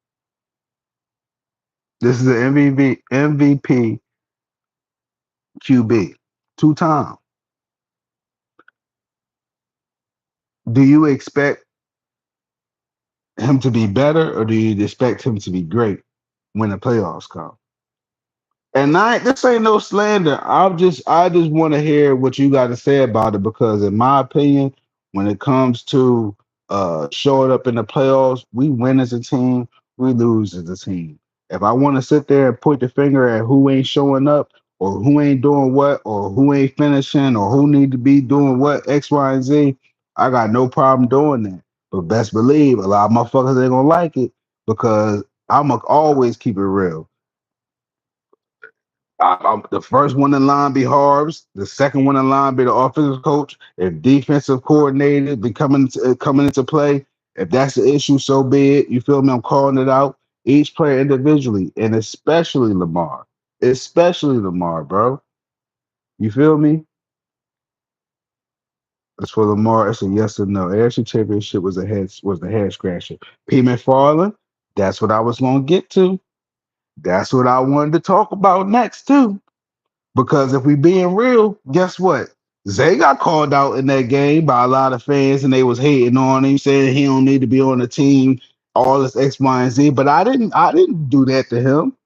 This is an MVP QB. 2 times. Do you expect him to be better or do you expect him to be great when the playoffs come? And this ain't no slander. I just want to hear what you got to say about it because, in my opinion, when it comes to showing up in the playoffs, we win as a team, we lose as a team. If I want to sit there and point the finger at who ain't showing up, or who ain't doing what, or who ain't finishing, or who need to be doing what X, Y, and Z, I got no problem doing that. But best believe a lot of motherfuckers ain't gonna like it because I'ma always keep it real. The first one in line be Harbs. The second one in line be the offensive coach. If defensive coordinator be coming into play, if that's the issue, so be it. You feel me? I'm calling it out. Each player individually, and especially Lamar. Especially Lamar, bro. You feel me? As for Lamar, it's a yes or no. AFC Championship was the head scratcher. P. McFarland, that's what I was gonna get to. That's what I wanted to talk about next too. Because if we being real, guess what? Zay got called out in that game by a lot of fans, and they was hating on him, saying he don't need to be on the team, all this X, Y, and Z. But I didn't do that to him.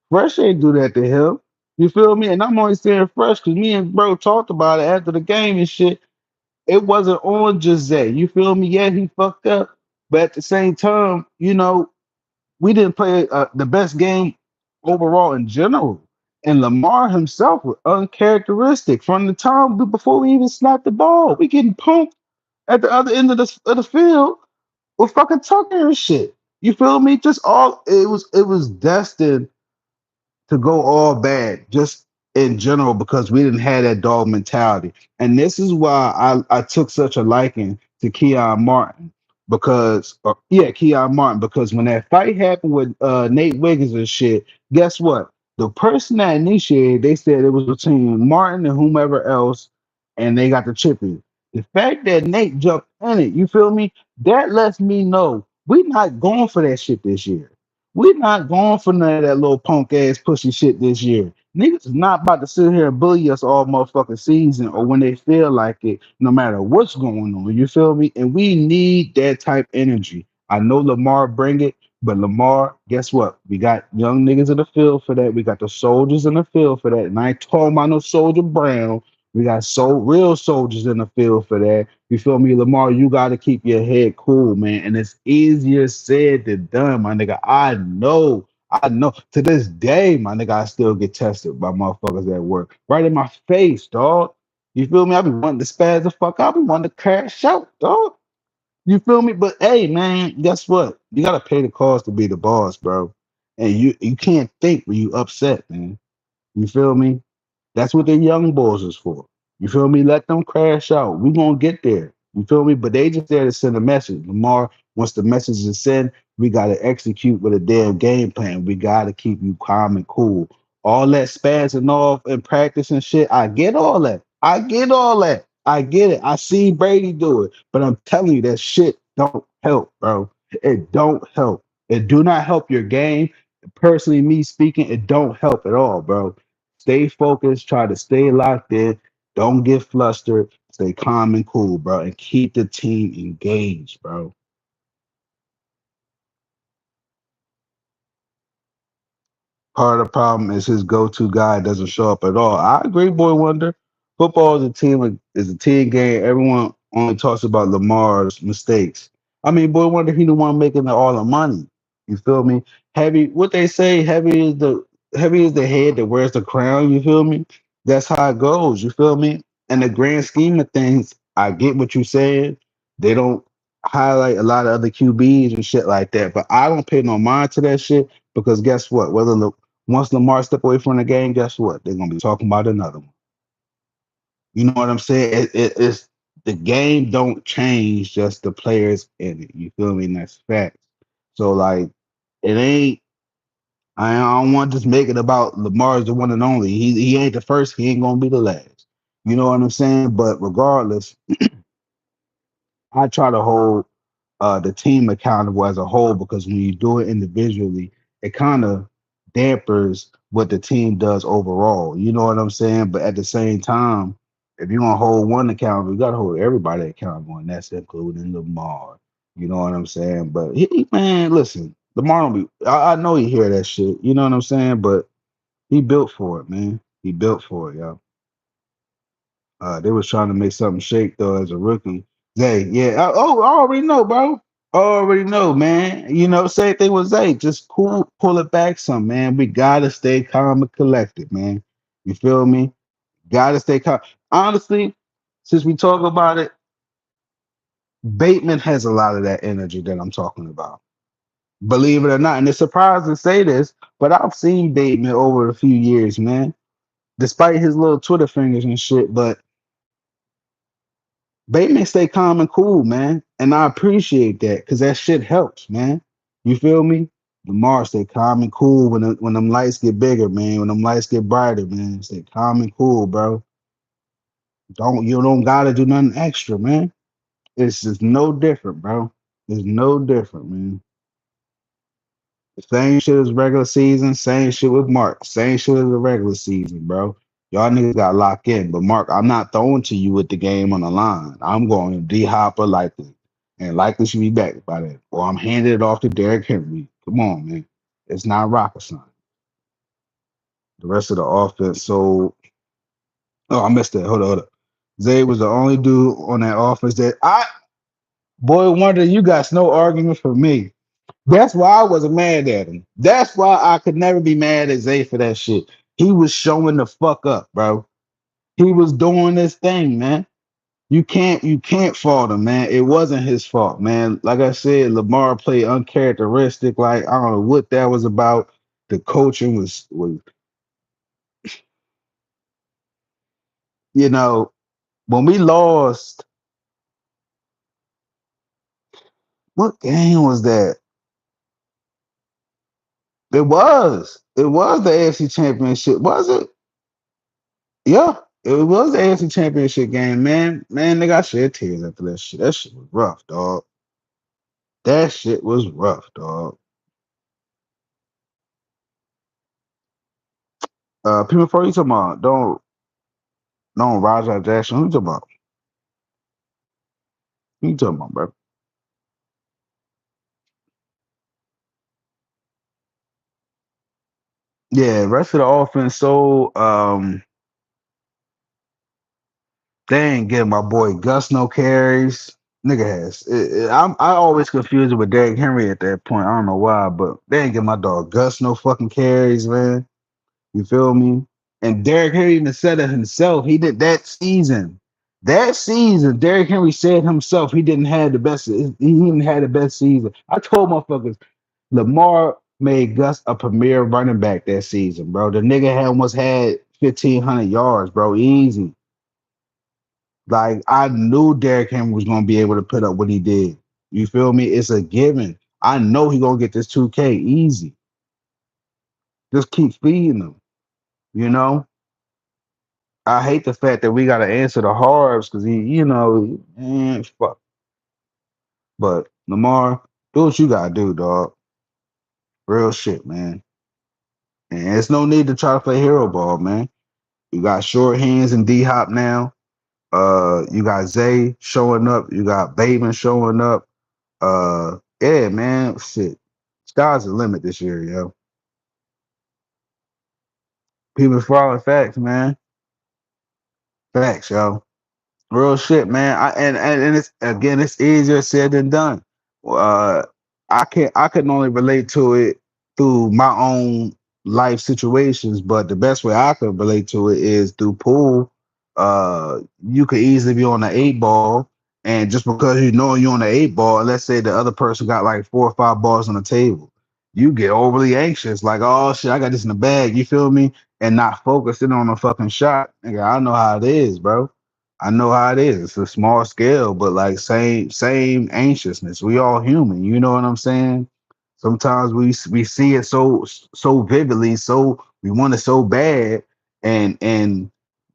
Fresh ain't do that to him. You feel me? And I'm only saying Fresh because me and bro talked about it after the game and shit. It wasn't on just Zay. You feel me? Yeah, he fucked up, but at the same time, we didn't play the best game overall in general. And Lamar himself was uncharacteristic from the time before we even snapped the ball. We getting pumped at the other end of the field with fucking Tucker and shit. You feel me? Just all it was destined to go all bad just in general because we didn't have that dog mentality. And this is why I took such a liking to Keon Martin Keon Martin, because when that fight happened with Nate Wiggins and shit, guess what? The person that initiated, they said it was between Martin and whomever else, and they got the chippy. The fact that Nate jumped in it, you feel me? That lets me know we not going for that shit this year. We're not going for none of that little punk ass pussy shit this year. Niggas is not about to sit here and bully us all motherfucking season or when they feel like it, no matter what's going on. You feel me? And we need that type energy. I know Lamar bring it, but Lamar, guess what? We got young niggas in the field for that. We got the soldiers in the field for that. And I ain't talking about no Soldier Brown. We got real soldiers in the field for that. You feel me, Lamar? You got to keep your head cool, man. And it's easier said than done, my nigga. I know. I know. To this day, my nigga, I still get tested by motherfuckers at work. Right in my face, dog. You feel me? I be wanting to spaz the fuck out. I be wanting to crash out, dog. You feel me? But hey, man, guess what? You gotta pay the cost to be the boss, bro. And you can't think when you upset, man. You feel me? That's what the young boys is for. You feel me? Let them crash out. We gonna get there. You feel me? But they just there to send a message. Lamar, once the message is sent, we gotta execute with a damn game plan. We gotta keep you calm and cool. All that spazzing off and practice and shit. I get all that. I get all that. I get it. I see Brady do it. But I'm telling you, that shit don't help, bro. It don't help. It do not help your game. Personally, me speaking, it don't help at all, bro. Stay focused, try to stay locked in, don't get flustered, stay calm and cool, bro, and keep the team engaged, bro. Part of the problem is his go-to guy doesn't show up at all. I agree, boy wonder. Football is a team game. Everyone only talks about Lamar's mistakes. I mean, boy wonder he the one making all the money. You feel me? Heavy, what they say, heavy is the head that wears the crown. You feel me? That's how it goes. You feel me? In the grand scheme of things, I get what you saying. They don't highlight a lot of other QBs and shit like that, but I don't pay no mind to that shit because guess what? Once Lamar step away from the game, guess what? They're gonna be talking about another one. You know what I'm saying? It's the game don't change, just the players in it. You feel me? And that's fact. So like, it ain't. I don't want to just make it about Lamar's the one and only. He ain't the first. He ain't gonna be the last. You know what I'm saying? But regardless, I try to hold the team accountable as a whole because when you do it individually, it kind of dampers what the team does overall. You know what I'm saying? But at the same time, if you're gonna hold one accountable, you gotta hold everybody accountable, and that's including Lamar. You know what I'm saying? But man, listen, Lamar don't be. I know he hear that shit. You know what I'm saying? But he built for it, man. He built for it, yo. They was trying to make something shake though as a rookie. Zay, yeah. I already know, bro. I already know, man. You know, same thing with Zay. Just pull it back some, man. We gotta stay calm and collected, man. You feel me? Gotta stay calm. Honestly, since we talk about it, Bateman has a lot of that energy that I'm talking about. Believe it or not, and it's surprising to say this, but I've seen Bateman over a few years, man. Despite his little Twitter fingers and shit, but Bateman stay calm and cool, man. And I appreciate that because that shit helps, man. You feel me? Lamar stay calm and cool when them lights get bigger, man. When them lights get brighter, man. Stay calm and cool, bro. You don't gotta do nothing extra, man. It's just no different, bro. It's no different, man. The same shit as regular season, same shit with Mark, same shit as the regular season, bro. Y'all niggas got locked in. But Mark, I'm not throwing to you with the game on the line. I'm going to D Hopper likely. And likely should be back by then. Or I'm handing it off to Derrick Henry. Come on, man. It's not rocket science. The rest of the offense. So I missed that. Hold up. Zay was the only dude on that offense that boy wonder you got no argument for me. That's why I wasn't mad at him. That's why I could never be mad at Zay for that shit. He was showing the fuck up, bro. He was doing this thing, man. You can't fault him, man. It wasn't his fault, man. Like I said, Lamar played uncharacteristic. Like I don't know what that was about. The coaching was you know when we lost. What game was that? It was the AFC Championship, was it? Yeah, it was the AFC Championship game, man. Man, nigga, I shed tears after that shit. That shit was rough, dog. That shit was rough, dog. People before you talking about don't Rajah Jackson. Who you talking about? Who you talking about, bro? Yeah, rest of the offense. So they ain't getting my boy Gus no carries. Nigga has. I always confuse it with Derrick Henry at that point. I don't know why, but they ain't getting my dog Gus no fucking carries, man. You feel me? And Derrick Henry even said it himself. He did that season. That season, Derrick Henry said himself he didn't have the best. He didn't have the best season. I told motherfuckers Lamar made Gus a premier running back that season, bro. The nigga had almost had 1,500 yards, bro. Easy. Like I knew Derrick Henry was gonna be able to put up what he did. You feel me? It's a given. I know he gonna get this 2K easy. Just keep feeding him. You know. I hate the fact that we gotta answer the Harbs because man, fuck. But Lamar, do what you gotta do, dog. Real shit, man. And there's no need to try to play hero ball, man. You got short hands and D Hop now. You got Zay showing up. You got Bateman showing up. Yeah, man, shit. Sky's the limit this year, yo. People following facts, man. Facts, yo. Real shit, man. And it's again, it's easier said than done. Uh, I can only relate to it through my own life situations, but the best way I could relate to it is through pool. You could easily be on the eight ball, and just because you know you're on the eight ball, and let's say the other person got like 4 or 5 balls on the table, you get overly anxious, like, oh shit, I got this in the bag. You feel me? And not focusing on a fucking shot. Nigga, I know how it is, bro. I know how it is. It's a small scale, but like same anxiousness. We all human. You know what I'm saying? Sometimes we see it so vividly, so we want it so bad, and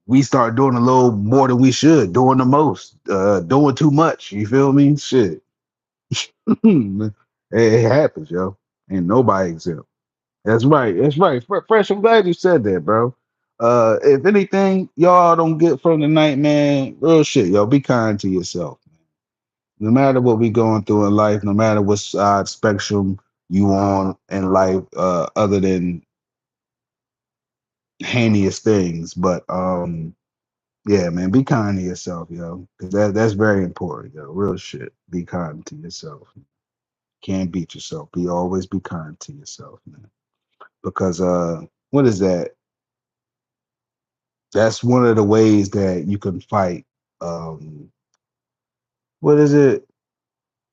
we start doing a little more than we should, doing the most, doing too much. You feel me? Shit, it happens, yo. Ain't nobody exempt. That's right. That's right. Fresh, I'm glad you said that, bro. If anything, y'all don't get from the night, man, real shit, yo. Be kind to yourself. No matter what we going through in life, no matter what side spectrum you on in life, other than heinous things. But yeah, man, be kind to yourself, yo. Cause that's very important, yo. Real shit. Be kind to yourself. Can't beat yourself. Be kind to yourself, man. Because what is that? That's one of the ways that you can fight what is it,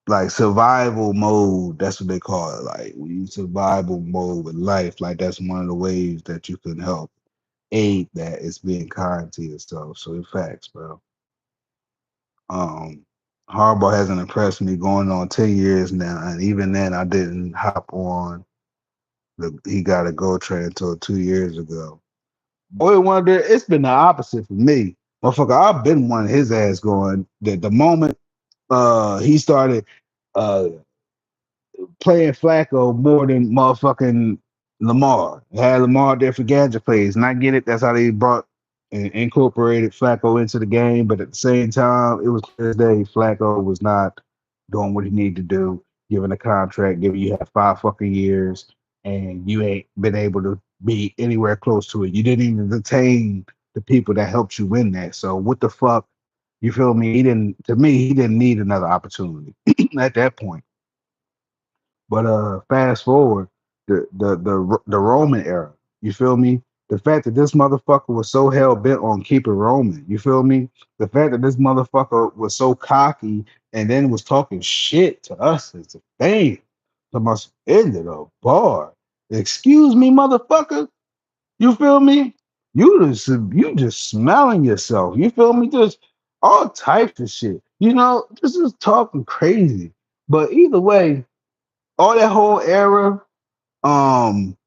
like survival mode, that's what they call it, like when you survival mode with life, like that's one of the ways that you can help aid that is being kind to yourself. So in facts, bro. um Harbaugh hasn't impressed me going on 10 years now, and even then I didn't hop on the he got a go train until 2 years ago. Boy wonder, it's been the opposite for me. Motherfucker, I've been wanting his ass going. The moment he started uh playing Flacco more than motherfucking Lamar. Had Lamar there for gadget plays, and I get it. That's how they brought and incorporated Flacco into the game. But at the same time, it was clear as day Flacco was not doing what he needed to do, given a contract, given you have 5 fucking years, and you ain't been able to be anywhere close to it. You didn't even retain the people that helped you win that. So what the fuck? You feel me? He didn't. To me, he didn't need another opportunity at that point. But fast forward the Roman era. You feel me? The fact that this motherfucker was so hell bent on keeping Roman. You feel me? The fact that this motherfucker was so cocky and then was talking shit to us as a fan. To must end it a bar. Excuse me, motherfucker. You feel me? You just smelling yourself. You feel me? Just all types of shit. You know, this is talking crazy. But either way, all that whole era. Um,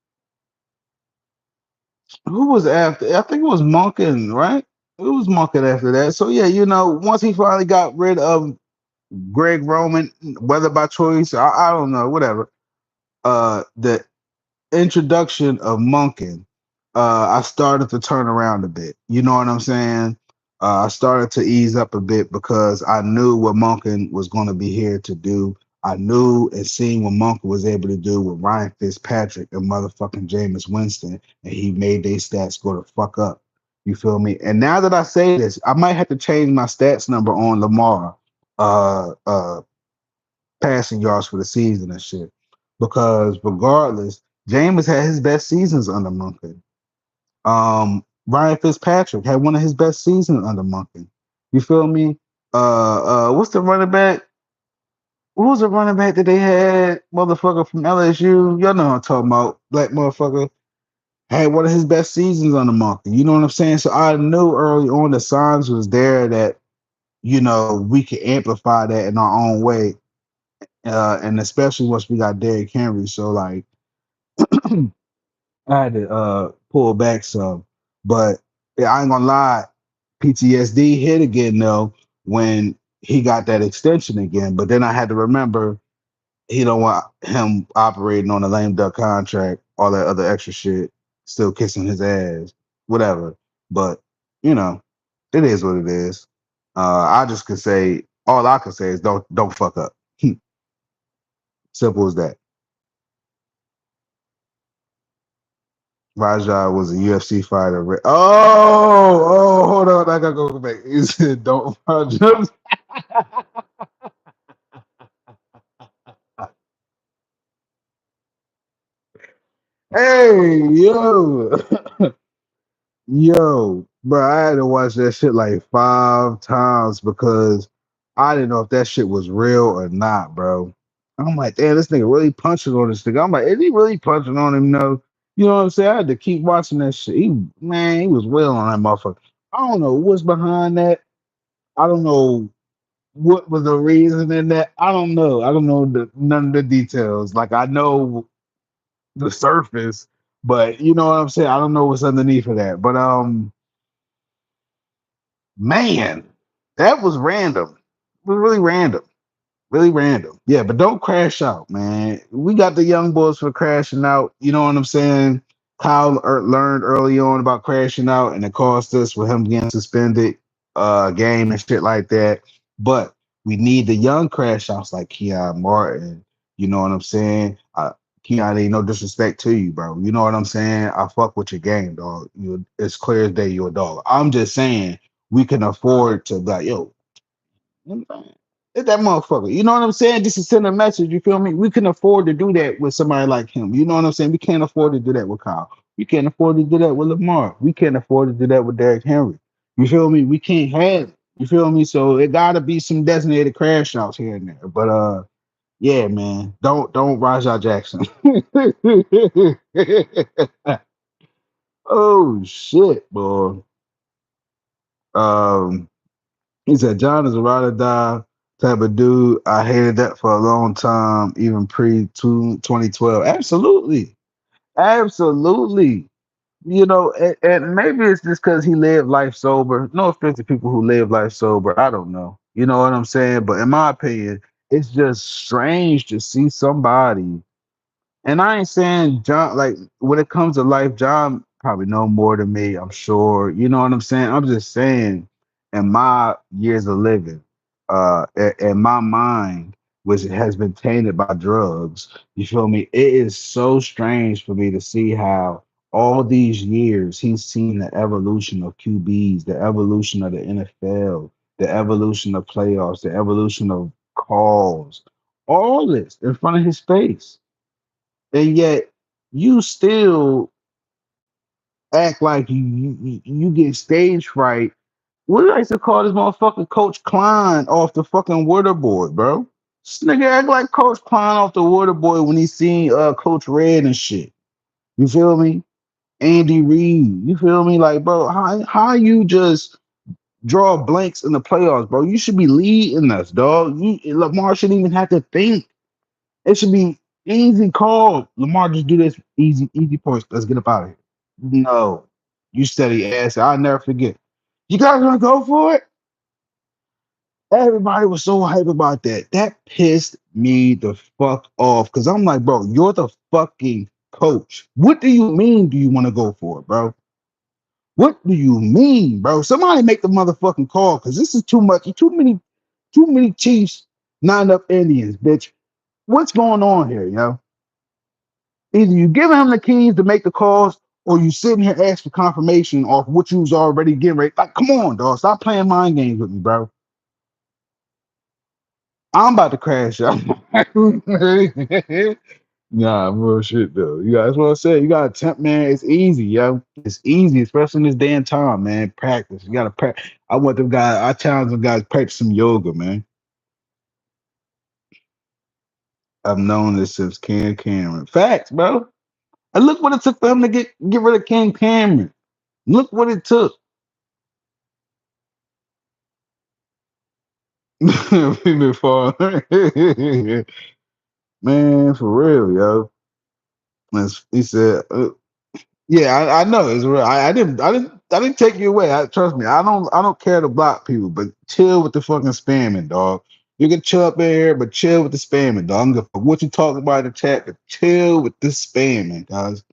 who was after? I think it was Monken, right? It was Monken after that. So yeah, you know, once he finally got rid of Greg Roman, whether by choice, I don't know, whatever. The introduction of Monken, I started to turn around a bit. You know what I'm saying? I started to ease up a bit because I knew what Monken was going to be here to do. I knew and seen what Monken was able to do with Ryan Fitzpatrick and motherfucking Jameis Winston, and he made their stats go to fuck up. You feel me? And now that I say this, I might have to change my stats number on Lamar. Passing yards for the season and shit. Because regardless, Jameis had his best seasons under Monken. Ryan Fitzpatrick had one of his best seasons under Monken. You feel me? What's the running back? Who was the running back that they had? Motherfucker from LSU. Y'all know what I'm talking about. Black motherfucker had one of his best seasons on the market. You know what I'm saying? So I knew early on the signs was there that, you know, we could amplify that in our own way. And especially once we got Derrick Henry. So like I had to pull back some. But yeah, I ain't gonna lie, PTSD hit again though when he got that extension again. But then I had to remember he don't want him operating on a lame duck contract, all that other extra shit, still kissing his ass, whatever. But you know, it is what it is. I just could say all I could say is don't fuck up. Simple as that. Raja was a UFC fighter. Hold on, I gotta go back. He said don't Raja. Hey yo. Yo, bro, I had to watch that shit like 5 times because I didn't know if that shit was real or not, bro. I'm like, damn, this nigga really punching on this nigga. I'm like, is he really punching on him? No. You know what I'm saying? I had to keep watching that shit. He was wailing on that motherfucker. I don't know what's behind that. I don't know what was the reason in that. I don't know. I don't know none of the details. Like I know the surface, but you know what I'm saying? I don't know what's underneath of that. But man, that was random. It was really random. Really random. Yeah, but don't crash out, man. We got the young boys for crashing out. You know what I'm saying? Kyle learned early on about crashing out, and it cost us with him getting suspended, game and shit like that. But we need the young crash outs like Keon Martin. You know what I'm saying? Keon, ain't no disrespect to you, bro. You know what I'm saying? I fuck with your game, dog. It's clear as day you're a dog. I'm just saying we can afford to be like, yo, hit that motherfucker. You know what I'm saying? Just to send a message. You feel me? We can afford to do that with somebody like him. You know what I'm saying? We can't afford to do that with Kyle. We can't afford to do that with Lamar. We can't afford to do that with Derrick Henry. You feel me? We can't have it. You feel me? So it gotta be some designated crash outs here and there. But yeah, man. Don't Rajah Jackson. Oh shit, boy. Um He said, John is a ride or die type of dude. I hated that for a long time, even pre 2012. Absolutely. Absolutely. You know, and maybe it's just because he lived life sober. No offense to people who live life sober. I don't know. You know what I'm saying? But in my opinion, it's just strange to see somebody, and I ain't saying John, like when it comes to life, John probably know more than me, I'm sure. You know what I'm saying? I'm just saying, in my years of living, in my mind, which has been tainted by drugs, you feel me? It is so strange for me to see how all these years he's seen the evolution of QBs, the evolution of the NFL, the evolution of playoffs, the evolution of calls, all this in front of his face, and yet you still act like you get stage fright. What did I used to call this motherfucking Coach Klein off the fucking waterboard, bro? This nigga act like Coach Klein off the waterboard when he seen Coach Red and shit. You feel me? Andy Reid. You feel me? Like, bro, how you just draw blanks in the playoffs, bro? You should be leading us, dog. Lamar shouldn't even have to think. It should be easy call. Lamar, just do this. Easy, easy points. Let's get up out of here. No. You steady ass. I'll never forget. You guys gonna go for it? Everybody was so hype about that. That pissed me the fuck off. Cause I'm like, bro, you're the fucking coach. What do you mean do you want to go for it, bro? What do you mean, bro? Somebody make the motherfucking call. Cause this is too much. Too many Chiefs, not enough Indians, bitch. What's going on here, yo? Either you giving him the keys to make the calls, or you sitting here asking for confirmation off what you was already getting ready. Like, come on, dog. Stop playing mind games with me, bro. I'm about to crash out. Nah, bullshit though. That's what I said. You gotta temp, man. It's easy, yo. It's easy, especially in this day and time, man. Practice. You gotta practice. I challenge them guys to practice some yoga, man. I've known this since Ken Cameron. Facts, bro. And look what it took for him to get rid of Ken Cameron. Look what it took. We've been falling. Man, for real, yo. He said, "Yeah, I know it's real. I didn't take you away. Trust me. I don't care to block people, but chill with the fucking spamming, dog. You can chill up there, but chill with the spamming, dog. I don't give a fuck what you talking about in the chat, but chill with the spamming, guys."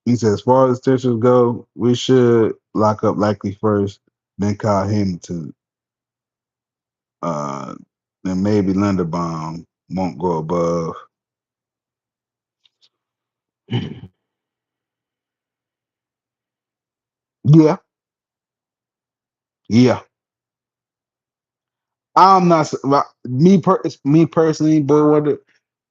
He said, as far as tensions go, we should lock up likely first. then Kyle Hamilton, uh, then maybe Linderbaum won't go above. Yeah, yeah. I'm not me personally, boy.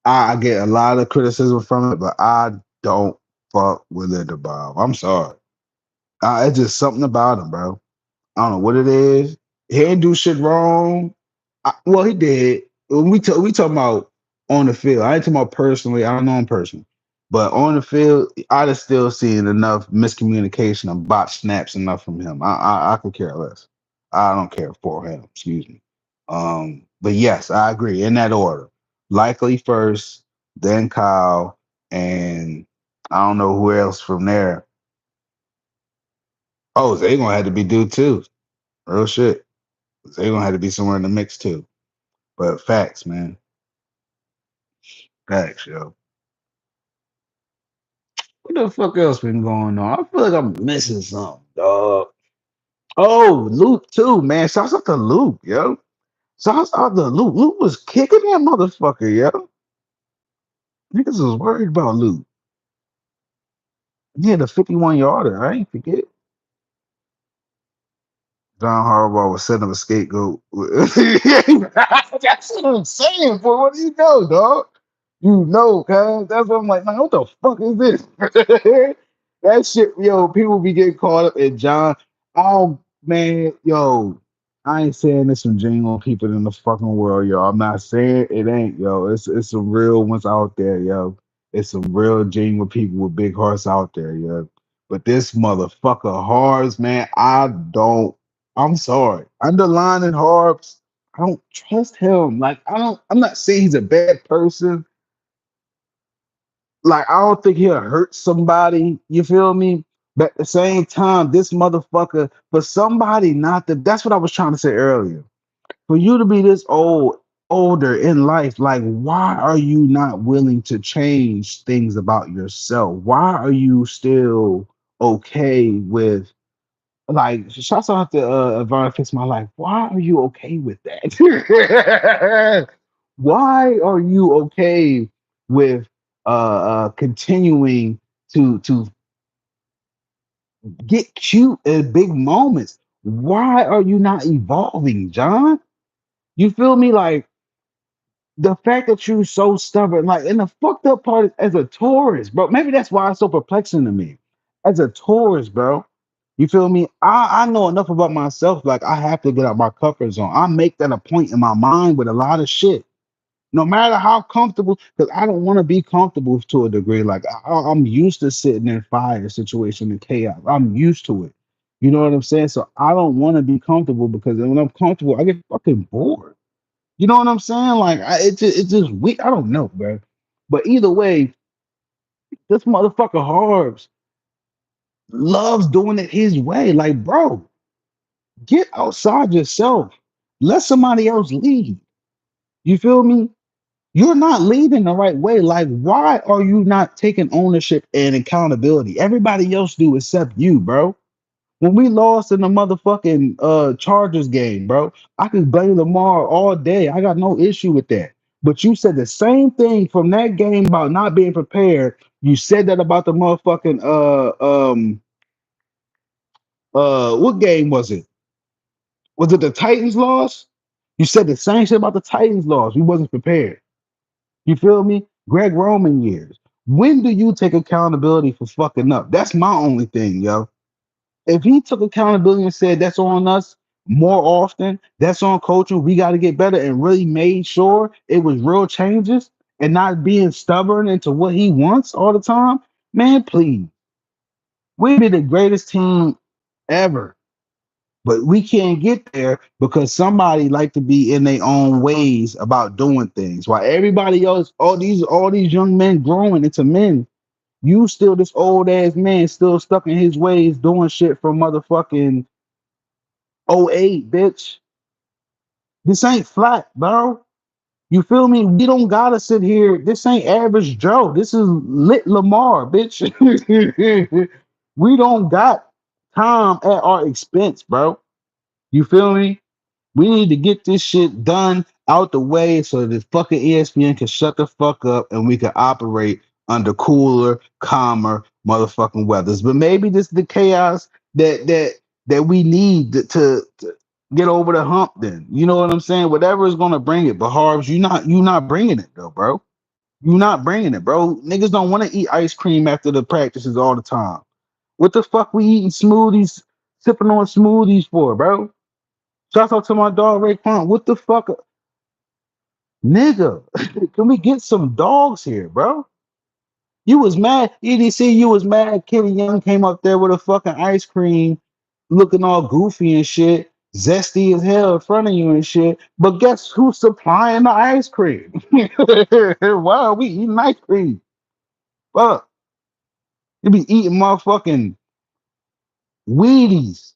I get a lot of criticism from it, but I don't fuck with Linderbaum. I'm sorry. It's just something about him, bro. I don't know what it is. He didn't do shit wrong. Well, he did. When we talking about on the field. I ain't talking about personally. I don't know him personally, but on the field, I just still seen enough miscommunication and bot snaps enough from him. I could care less. I don't care for him. Excuse me. But yes, I agree in that order. Likely first, then Kyle, and I don't know who else from there. Oh, they gonna have to be due too. Real shit. They gonna have to be somewhere in the mix too. But facts, man. Facts, yo. What the fuck else been going on? I feel like I'm missing something, dog. Oh, Luke too, man. Shouts out to Luke, yo. Shouts out to Luke. Luke was kicking that motherfucker, yo. Niggas was worried about Luke. He had a 51 yarder. I ain't forget. John Harbaugh was setting up a scapegoat. That's what I'm saying, boy. What do you know, dog? You know, cuz. That's what I'm like, man, what the fuck is this? That shit, yo, people be getting caught up in John. Oh, man, yo, I ain't saying there's some genuine people in the fucking world, yo. I'm not saying it ain't, yo. It's some real ones out there, yo. It's some real genuine people with big hearts out there, yo. But this motherfucker Harbs, man, I'm sorry. Underlining Harbs, I don't trust him. I'm not saying he's a bad person. Like, I don't think he'll hurt somebody. You feel me? But at the same time, this motherfucker, for somebody not to, that's what I was trying to say earlier. For you to be this older in life, like, why are you not willing to change things about yourself? Why are you still okay with, like, shouts out to Ivana Fix My Life. Why are you okay with that? Why are you okay with continuing to get cute at big moments? Why are you not evolving, John? You feel me? Like, the fact that you're so stubborn, like, and the fucked up part is as a tourist, bro. Maybe that's why it's so perplexing to me. As a tourist, bro, you feel me? I know enough about myself. Like, I have to get out my comfort zone. I make that a point in my mind with a lot of shit. No matter how comfortable, because I don't want to be comfortable to a degree. Like, I'm used to sitting in fire situation and chaos. I'm used to it. You know what I'm saying? So I don't want to be comfortable because when I'm comfortable, I get fucking bored. You know what I'm saying? Like, it's just weak. I don't know, bro. But either way, this motherfucker Harbs loves doing it his way. Like, bro, get outside yourself. Let somebody else lead. You feel me? You're not leading the right way. Like, why are you not taking ownership and accountability? Everybody else do except you, bro. When we lost in the motherfucking Chargers game, bro, I can blame Lamar all day. I got no issue with that. But you said the same thing from that game about not being prepared. You said that about the motherfucking what game was it? Was it the Titans loss? You said the same shit about the Titans loss. We wasn't prepared. You feel me? Greg Roman years. When do you take accountability for fucking up? That's my only thing, yo. If he took accountability and said that's on us more often, that's on coaching, we got to get better, and really made sure it was real changes and not being stubborn into what he wants all the time, man, please. We'd be the greatest team ever. But we can't get there because somebody like to be in their own ways about doing things. While everybody else, all these young men growing into men, you still this old ass man still stuck in his ways doing shit from motherfucking '08, bitch. This ain't flat, bro. You feel me? We don't gotta sit here. This ain't average Joe. This is lit Lamar, bitch. We don't got time at our expense, bro. You feel me? We need to get this shit done out the way so that fucking ESPN can shut the fuck up and we can operate under cooler, calmer motherfucking weathers. But maybe this is the chaos that we need to get over the hump. Then you know what I'm saying. Whatever is gonna bring it. But Harbs, you not bringing it though, bro. You not bringing it, bro. Niggas don't want to eat ice cream after the practices all the time. What the fuck we eating smoothies, sipping on smoothies for, bro? Shout out to my dog Raekwon. What the fuck, nigga? Can we get some dogs here, bro? You was mad. EDC, you was mad. Kenny Young came up there with a fucking ice cream, looking all goofy and shit, zesty as hell in front of you and shit. But guess who's supplying the ice cream? Why are we eating ice cream? Fuck. You be eating motherfucking Wheaties,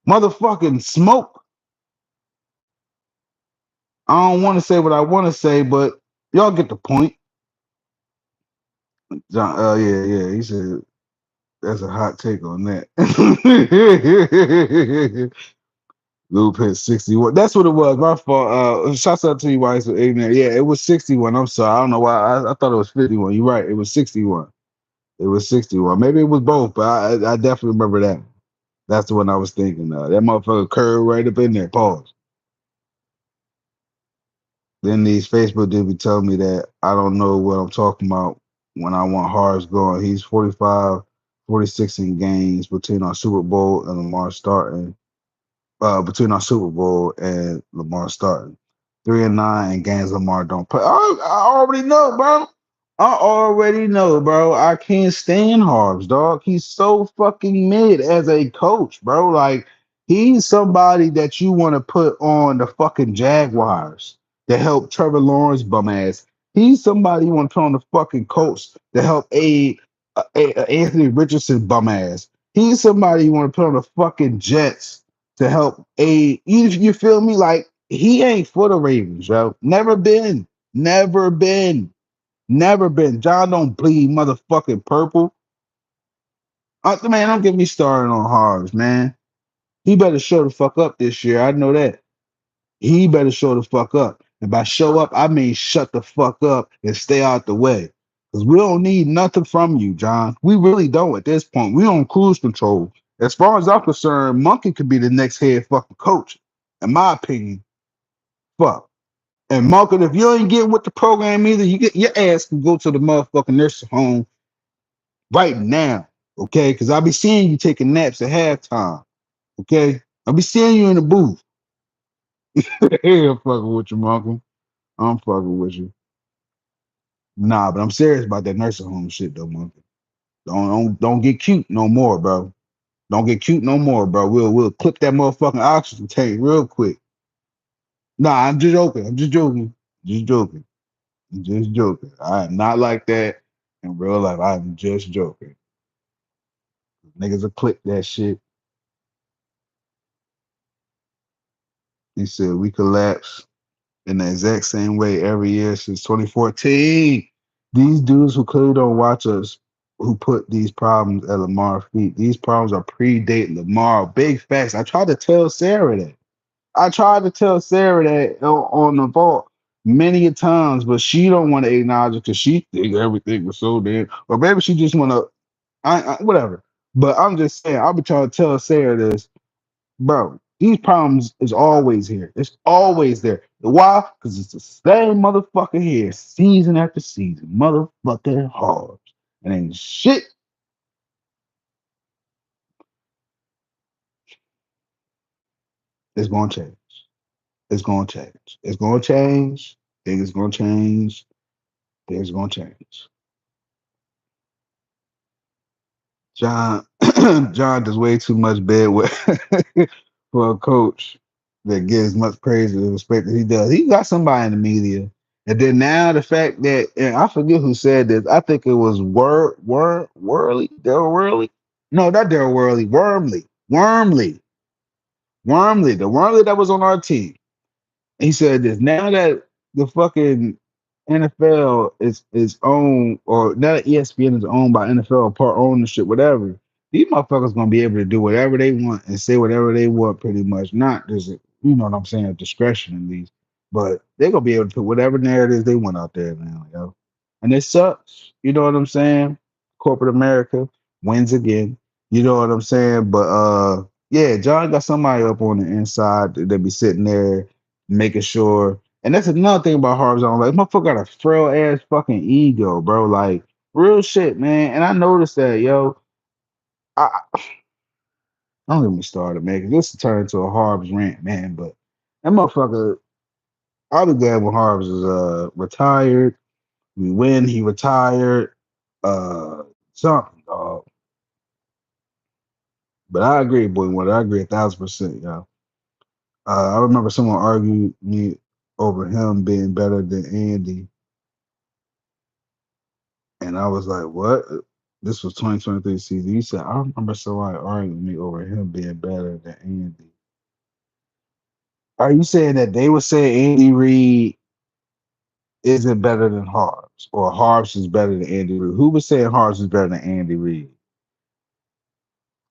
motherfucking smoke. I don't want to say what I want to say, but y'all get the point. John, yeah, yeah. He said that's a hot take on that. Loop hit 61. That's what it was. My fault. Shouts out to you, why it's ignorant. Yeah, it was 61. I'm sorry. I don't know why. I thought it was 51. You're right. It was 61. It was 61. Maybe it was both, but I definitely remember that. That's the one I was thinking of. That motherfucker curved right up in there. Pause. Then these Facebook dudes be telling me that I don't know what I'm talking about when I want Harris going. He's 45, 46 in games between our Super Bowl and Lamar starting. Between our Super Bowl and Lamar starting. 3-9 in games Lamar don't play. I already know, bro. I already know, bro. I can't stand Harbs, dog. He's so fucking mid as a coach, bro. Like, he's somebody that you want to put on the fucking Jaguars to help Trevor Lawrence bum ass. He's somebody you want to put on the fucking Colts to help aid Anthony Richardson bum ass. He's somebody you want to put on the fucking Jets to help aid. You feel me? Like, he ain't for the Ravens, yo. Never been. Never been. Never been. John don't bleed motherfucking purple. Man, don't get me started on Harvs, man. He better show the fuck up this year. I know that. He better show the fuck up. And by show up, I mean shut the fuck up and stay out the way. Because we don't need nothing from you, John. We really don't at this point. We on cruise control. As far as I'm concerned, Monkey could be the next head fucking coach. In my opinion, fuck. And Monkey, if you ain't getting with the program either, you get your ass can go to the motherfucking nursing home right now. Okay? Because I'll be seeing you taking naps at halftime. Okay? I'll be seeing you in the booth. Hey, I'm fucking with you, Monkey. I'm fucking with you. Nah, but I'm serious about that nursing home shit though, Monkey. Don't get cute no more, bro. Don't get cute no more, bro. We'll clip that motherfucking oxygen tank real quick. Nah, I'm just joking. I'm just joking. Just joking. I'm just joking. I am not like that in real life. I'm just joking. Niggas will clip that shit. He said we collapse in the exact same way every year since 2014. These dudes who clearly don't watch us, who put these problems at Lamar's feet, these problems are predate Lamar. Big facts. I tried to tell Sarah that. I tried to tell Sarah that on the vault many a times, but she don't want to acknowledge it because she think everything was so damn. Or maybe she just want to, whatever. But I'm just saying, I'll be trying to tell Sarah this, bro. These problems is always here. It's always there. Why? Because it's the same motherfucker here, season after season, motherfucking hard, and ain't shit. It's gonna change. It's gonna change. It's gonna change. Things gonna change. Things gonna change. John John does way too much bad with for a coach that gets much praise and respect that he does. He got somebody in the media. And then now the fact that, and I forget who said this. I think it was Worley, Daryl Worley. No, not Daryl Worley, Wormley, the Wormley that was on our team. He said this. Now that the fucking NFL is owned, or now that ESPN is owned by NFL, part ownership, whatever, These motherfuckers gonna be able to do whatever they want and say whatever they want, pretty much. Not just you know what I'm saying, discretion at least, but they're gonna be able to put whatever narratives they want out there now, yo. And it sucks. You know what I'm saying? Corporate America wins again. You know what I'm saying? But yeah, John got somebody up on the inside that be sitting there making sure. And that's another thing about Harv's on. Like, motherfucker got a frail ass fucking ego, bro. Like, real shit, man. And I noticed that, yo. I don't get me started, man. 'Cause this turned into a Harbs rant, man. But that motherfucker, I'll be glad when Harbs is retired. We win, he retired. Something, dog. But I agree, boy. What I agree 1,000%, yo. I remember someone argued me over him being better than Andy, and I was like, "What?" This was 2023 season. He said, "I remember somebody arguing me over him being better than Andy." Are you saying that they would say Andy Reid isn't better than Harbs, or Harbs is better than Andy Reid? Who was saying Harbs is better than Andy Reid?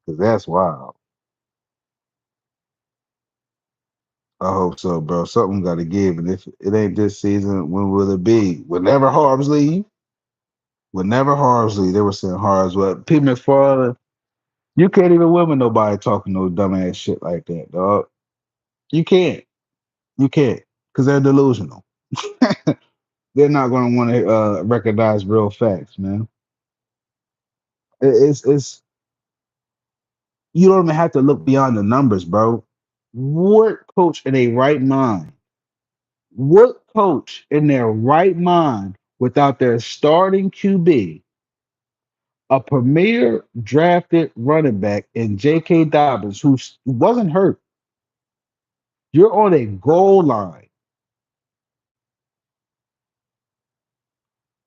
Because that's wild. I hope so, bro. Something got to give, and if it ain't this season, when will it be? Whenever Harbs leave, whenever Harbs leave, they were saying Harbs. Well, P. McFarland, you can't even win with nobody talking no dumbass shit like that, dog. You can't. You can't, because they're delusional. They're not going to want to recognize real facts, man. It's you don't even have to look beyond the numbers, bro. What coach in a right mind? What coach in their right mind without their starting QB, a premier drafted running back in J.K. Dobbins, who wasn't hurt? You're on a goal line.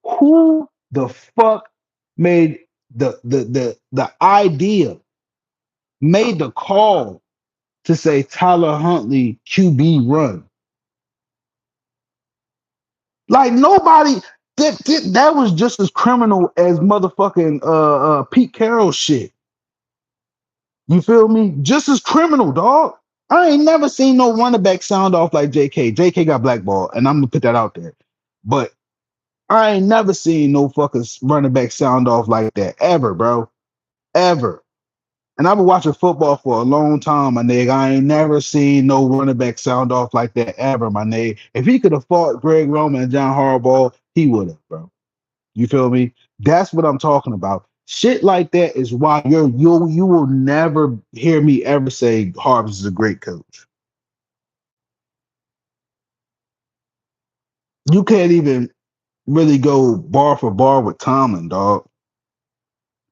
Who the fuck made the idea, made the call to say Tyler Huntley QB run? Like nobody that was just as criminal as motherfucking Pete Carroll shit. You feel me? Just as criminal, dog. I ain't never seen no running back sound off like JK. JK got blackballed, and I'm gonna put that out there. But I ain't never seen no fucking running back sound off like that ever, bro. Ever. And I've been watching football for a long time, my nigga. I ain't never seen no running back sound off like that ever, my nigga. If he could have fought Greg Roman and John Harbaugh, he would have, bro. You feel me? That's what I'm talking about. Shit like that is why you will never hear me ever say Harbs is a great coach. You can't even really go bar for bar with Tomlin, dog.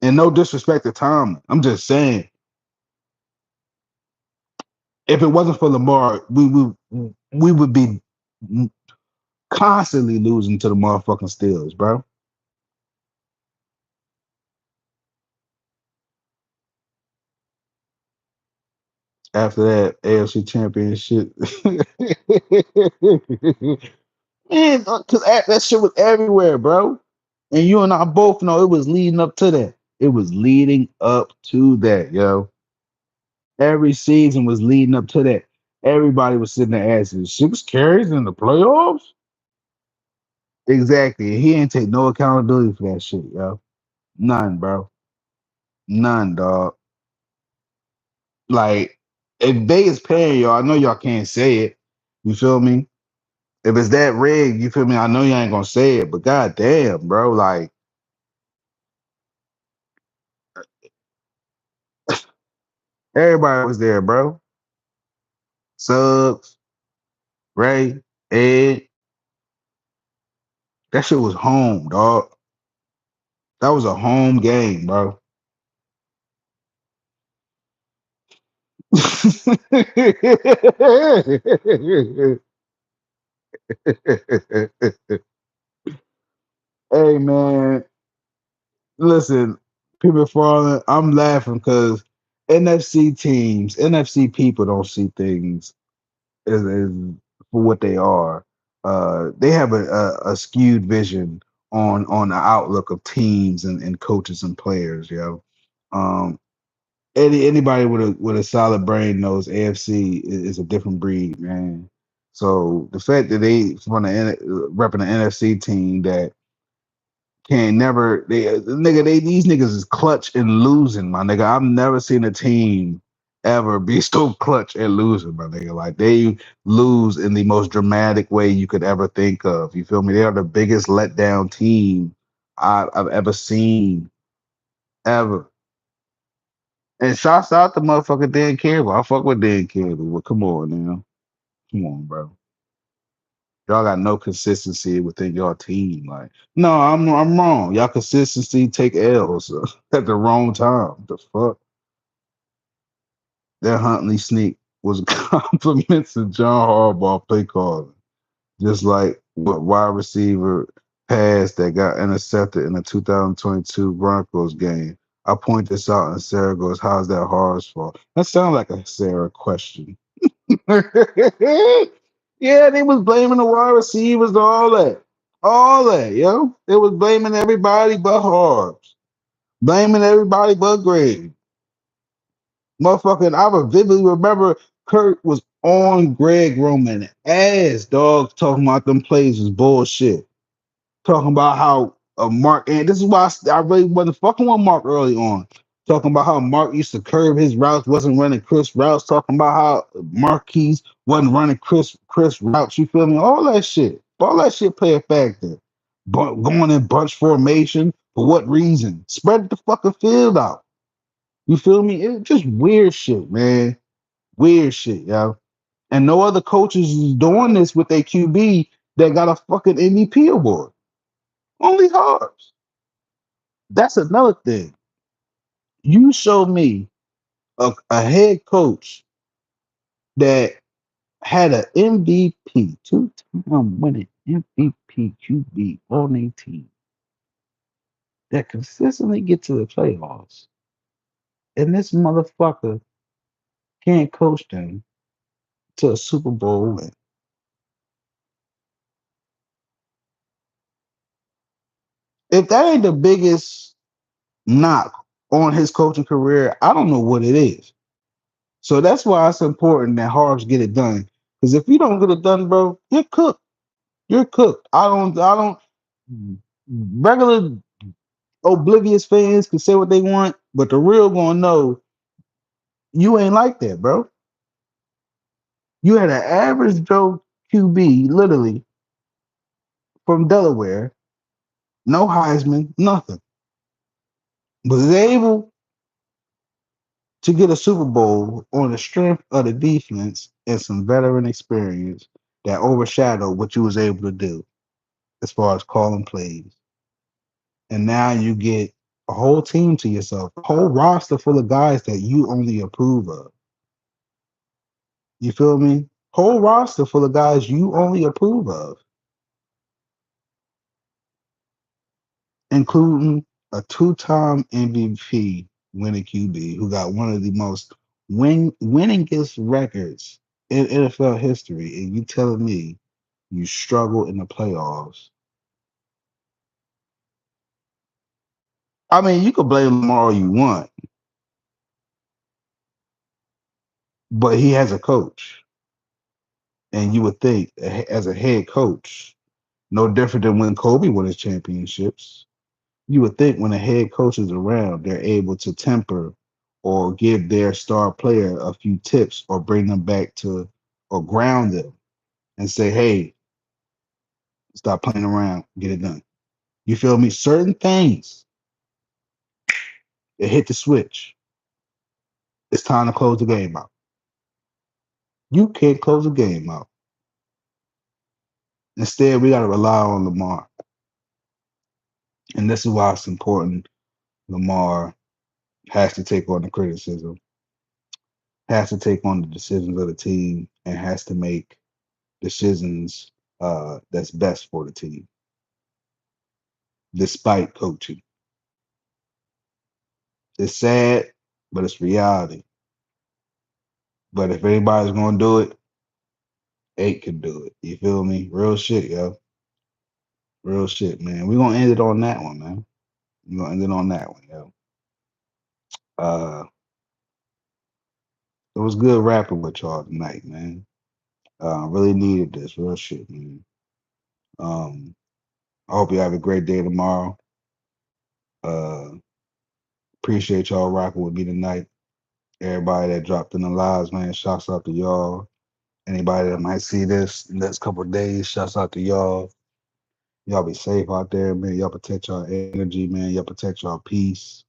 And no disrespect to Tomlin. I'm just saying, if it wasn't for Lamar, we would be constantly losing to the motherfucking Steelers, bro. After that AFC Championship, man, because that shit was everywhere, bro. And you and I both know it was leading up to that. It was leading up to that, yo. Every season was leading up to that. Everybody was sitting there asking, 6 carries in the playoffs? Exactly. He ain't take no accountability for that shit, yo. None, bro. None, dog. Like, if Vegas paying y'all, I know y'all can't say it. You feel me? If it's that rigged, you feel me? I know you ain't gonna say it, but goddamn, bro, like everybody was there, bro. Suggs, Ray, Ed, that shit was home, dog. That was a home game, bro. Hey man, listen, people falling. I'm laughing because NFC teams, NFC people don't see things as for what they are. They have a skewed vision on the outlook of teams and coaches and players, yo. Anybody with a solid brain knows AFC is a different breed, man. So the fact that they from the repping the NFC team that can't never these niggas is clutch and losing, my nigga. I've never seen a team ever be so clutch and losing, my nigga. Like they lose in the most dramatic way you could ever think of. You feel me? They are the biggest letdown team I've ever seen ever. And shouts out to motherfucking Dan Campbell. I fuck with Dan Campbell. Well, come on now. Come on, bro. Y'all got no consistency within your team. Like, no, I'm wrong. Y'all consistency take L's at the wrong time. The fuck? That Huntley sneak was compliments to John Harbaugh play calling. Just like what wide receiver pass that got intercepted in the 2022 Broncos game. I point this out and Sarah goes, how's that Har's fault? That sounds like a Sarah question. Yeah, they was blaming the wide receivers, all that. All that, yo. They was blaming everybody but Harbs. Blaming everybody but Greg. Motherfucking, I would vividly remember Kurt was on Greg Roman ass, dog, talking about them plays was bullshit. Talking about how Mark, and this is why I really wasn't fucking with Mark early on. Talking about how Mark used to curve his routes, wasn't running Chris routes. Talking about how Marquise wasn't running Chris routes. You feel me? All that shit play a factor. But going in bunch formation for what reason? Spread the fucking field out. You feel me? It's just weird shit, man. Weird shit, yo. And no other coaches is doing this with their QB that got a fucking MVP award. Only Harbs. That's another thing. You show me a head coach that had an MVP, two-time winning MVP QB on a team that consistently get to the playoffs, and this motherfucker can't coach them to a Super Bowl win. If that ain't the biggest knock on his coaching career, I don't know what it is. So that's why it's important that Harbs get it done. Because if you don't get it done, bro, you're cooked. You're cooked. I don't regular oblivious fans can say what they want, but the real gonna know you ain't like that, bro. You had an average Joe QB, literally from Delaware, no Heisman, nothing. Was able to get a Super Bowl on the strength of the defense and some veteran experience that overshadowed what you was able to do as far as calling plays. And now you get a whole team to yourself, a whole roster full of guys that you only approve of. You feel me? Whole roster full of guys you only approve of, including a two-time MVP winning QB who got one of the most winningest records in NFL history, and you telling me you struggle in the playoffs? I mean, you could blame Lamar all you want, but he has a coach, and you would think as a head coach, no different than when Kobe won his championships. You would think when a head coach is around, they're able to temper or give their star player a few tips or bring them back to or ground them and say, hey, stop playing around, get it done. You feel me? Certain things, it hit the switch. It's time to close the game out. You can't close the game out. Instead, we got to rely on Lamar. And this is why it's important. Lamar has to take on the criticism, has to take on the decisions of the team, and has to make decisions that's best for the team, despite coaching. It's sad, but it's reality. But if anybody's gonna do it, eight can do it. You feel me? Real shit, yo. Real shit, man. We're gonna end it on that one, man. We're gonna end it on that one, yo. Uh It was good rapping with y'all tonight, man. Really needed this real shit, man. Um, I hope you have a great day tomorrow. Uh, appreciate y'all rocking with me tonight. Everybody that dropped in the lives, man. Shouts out to y'all. Anybody that might see this next couple of days, shouts out to y'all. Y'all be safe out there, man. Y'all protect y'all energy, man. Y'all protect y'all peace.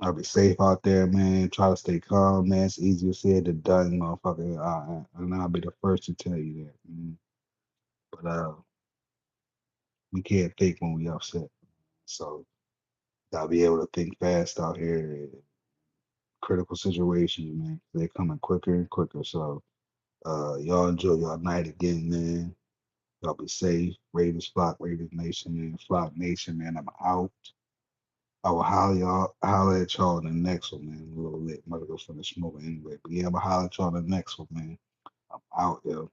I'll be safe out there, man. Try to stay calm, man. It's easier said than done, motherfucker. And I'll be the first to tell you that, man. But we can't think when we upset. So gotta be able to think fast out here in critical situations, man. They're coming quicker and quicker. So y'all enjoy your night again, man. Y'all be safe. Ravens Flock, Ravens Nation, man. Flock Nation, man. I'm out. I will holler at y'all in the next one, man. A little lit. Mother go for the smoke anyway. But yeah, I'm gonna holler at y'all in the next one, man. I'm out, yo.